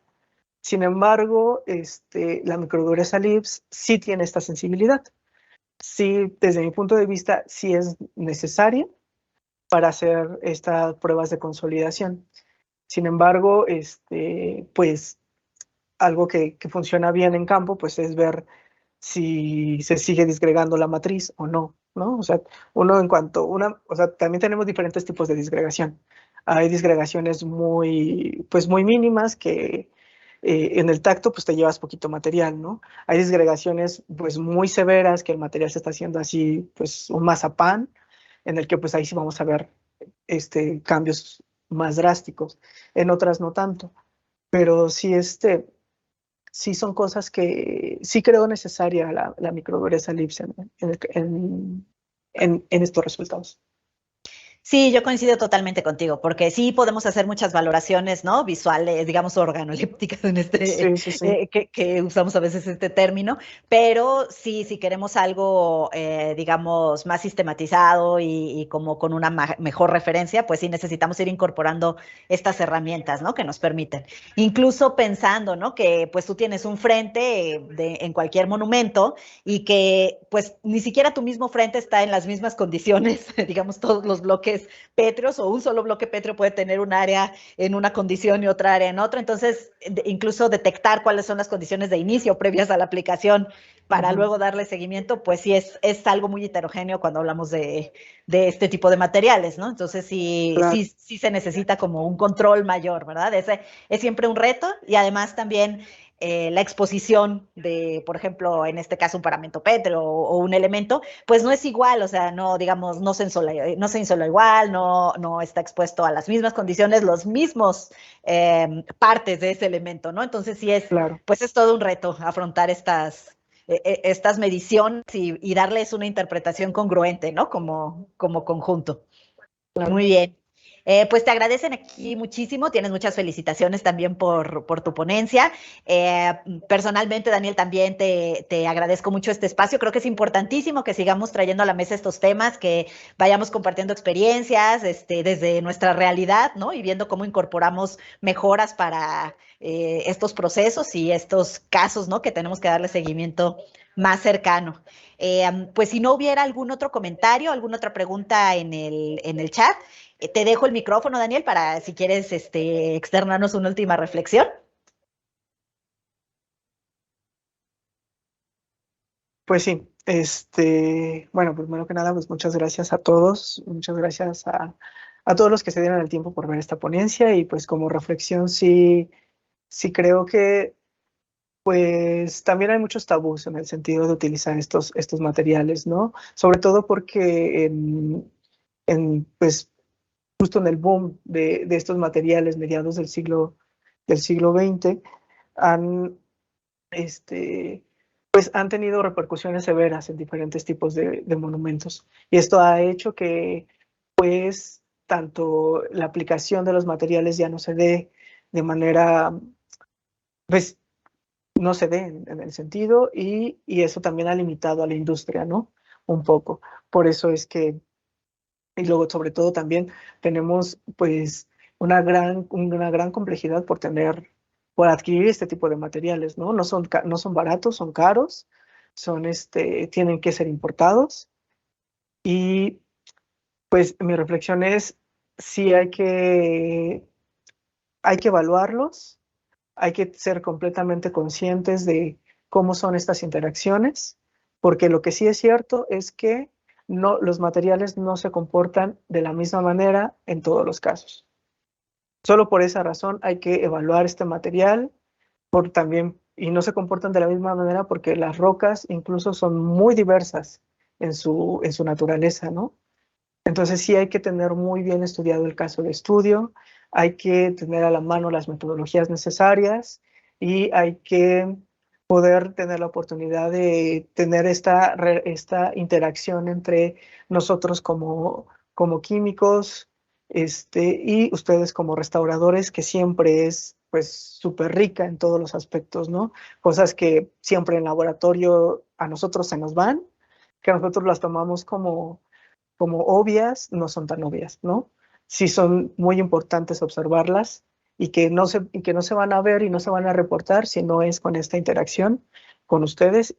Sin embargo, la microdureza LIBS sí tiene esta sensibilidad. Sí, desde mi punto de vista, sí es necesaria para hacer estas pruebas de consolidación. Sin embargo, pues algo que funciona bien en campo, pues es ver si se sigue disgregando la matriz o no, ¿no? O sea, o sea, también tenemos diferentes tipos de disgregación. Hay disgregaciones pues muy mínimas que en el tacto pues te llevas poquito material, ¿no? Hay disgregaciones pues muy severas que el material se está haciendo así, pues un mazapán, en el que pues ahí sí vamos a ver cambios más drásticos. En otras no tanto, pero sí sí son cosas que sí creo necesaria la microdureza LIBS en estos resultados. Sí, yo coincido totalmente contigo, porque sí podemos hacer muchas valoraciones, ¿no? Visuales, digamos, organolépticas en Sí, sí, sí. que usamos a veces este término, pero sí, si queremos algo, digamos, más sistematizado y como con una mejor referencia, pues sí necesitamos ir incorporando estas herramientas, ¿no? Que nos permiten. Incluso pensando, ¿no? Que pues tú tienes un frente en cualquier monumento y que pues ni siquiera tu mismo frente está en las mismas condiciones, digamos, todos los bloques pétreos o un solo bloque pétreo puede tener un área en una condición y otra área en otra, entonces incluso detectar cuáles son las condiciones de inicio previas a la aplicación para luego darle seguimiento, pues sí es algo muy heterogéneo cuando hablamos de este tipo de materiales, ¿no? Entonces Claro. sí se necesita como un control mayor, ¿verdad? Ese es siempre un reto y además también la exposición de, por ejemplo, en este caso un paramento pétreo o un elemento, pues no es igual, o sea, no, digamos, no se insola igual, no está expuesto a las mismas condiciones, los mismos partes de ese elemento, ¿no? Entonces sí Claro. pues es todo un reto afrontar estas mediciones y darles una interpretación congruente, ¿no? Como conjunto. Claro. Muy bien. Pues te agradecen aquí muchísimo, tienes muchas felicitaciones también por tu ponencia. Personalmente, Daniel, también te agradezco mucho este espacio. Creo que es importantísimo que sigamos trayendo a la mesa estos temas, que vayamos compartiendo experiencias desde nuestra realidad, ¿no? Y viendo cómo incorporamos mejoras para estos procesos y estos casos, ¿no? Que tenemos que darle seguimiento más cercano. Pues si no hubiera algún otro comentario, alguna otra pregunta en el chat, te dejo el micrófono, Daniel, para si quieres externarnos una última reflexión. Pues sí, bueno, primero que nada, pues muchas gracias a todos, muchas gracias a todos los que se dieron el tiempo por ver esta ponencia y pues como reflexión sí creo que pues también hay muchos tabús en el sentido de utilizar estos materiales, ¿no? Sobre todo porque pues justo en el boom de estos materiales mediados del siglo XX han, pues han tenido repercusiones severas en diferentes tipos de monumentos. Y esto ha hecho que, pues, tanto la aplicación de los materiales ya no se dé de manera, pues, no se dé en el sentido y eso también ha limitado a la industria, ¿no? Un poco. Por eso es que, y luego sobre todo también tenemos, pues, una gran complejidad por adquirir este tipo de materiales, ¿no? No son baratos, son caros, tienen que ser importados Y pues mi reflexión es, sí hay que evaluarlos, hay que ser completamente conscientes de cómo son estas interacciones, porque lo que sí es cierto es que no, los materiales no se comportan de la misma manera en todos los casos. Solo por esa razón hay que evaluar este material también, y no se comportan de la misma manera porque las rocas incluso son muy diversas en su naturaleza, ¿no? Entonces sí hay que tener muy bien estudiado el caso de estudio, hay que tener a la mano las metodologías necesarias y hay que poder tener la oportunidad de tener esta interacción entre nosotros como químicos y ustedes como restauradores, que siempre es pues súper rica en todos los aspectos, ¿no? Cosas que siempre en laboratorio a nosotros se nos van, que nosotros las tomamos como obvias, no son tan obvias, ¿no? Sí son muy importantes observarlas y que no se van a ver y no se van a reportar si no es con esta interacción con ustedes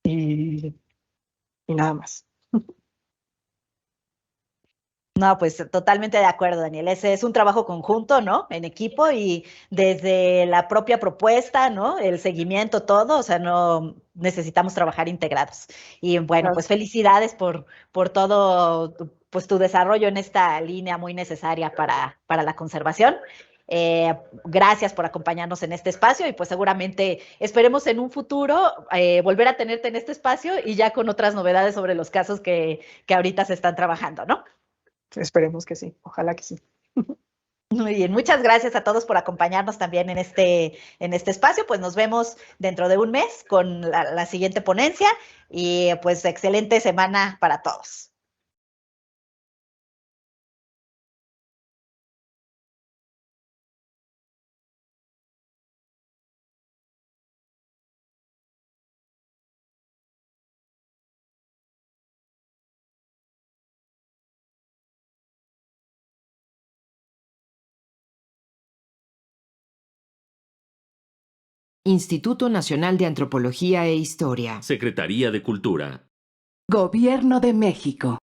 y, y nada más. No, pues totalmente de acuerdo, Daniel. Ese es un trabajo conjunto, ¿no? En equipo y desde la propia propuesta, ¿no? El seguimiento, todo, o sea, no necesitamos trabajar integrados. Y bueno, pues Gracias. felicidades por todo, pues tu desarrollo en esta línea muy necesaria para la conservación. Gracias por acompañarnos en este espacio y pues seguramente esperemos en un futuro volver a tenerte en este espacio y ya con otras novedades sobre los casos que ahorita se están trabajando, ¿no? Esperemos que sí, ojalá que sí. Muy bien, muchas gracias a todos por acompañarnos también en este espacio. Pues nos vemos dentro de un mes con la siguiente ponencia y pues excelente semana para todos. Instituto Nacional de Antropología e Historia. Secretaría de Cultura. Gobierno de México.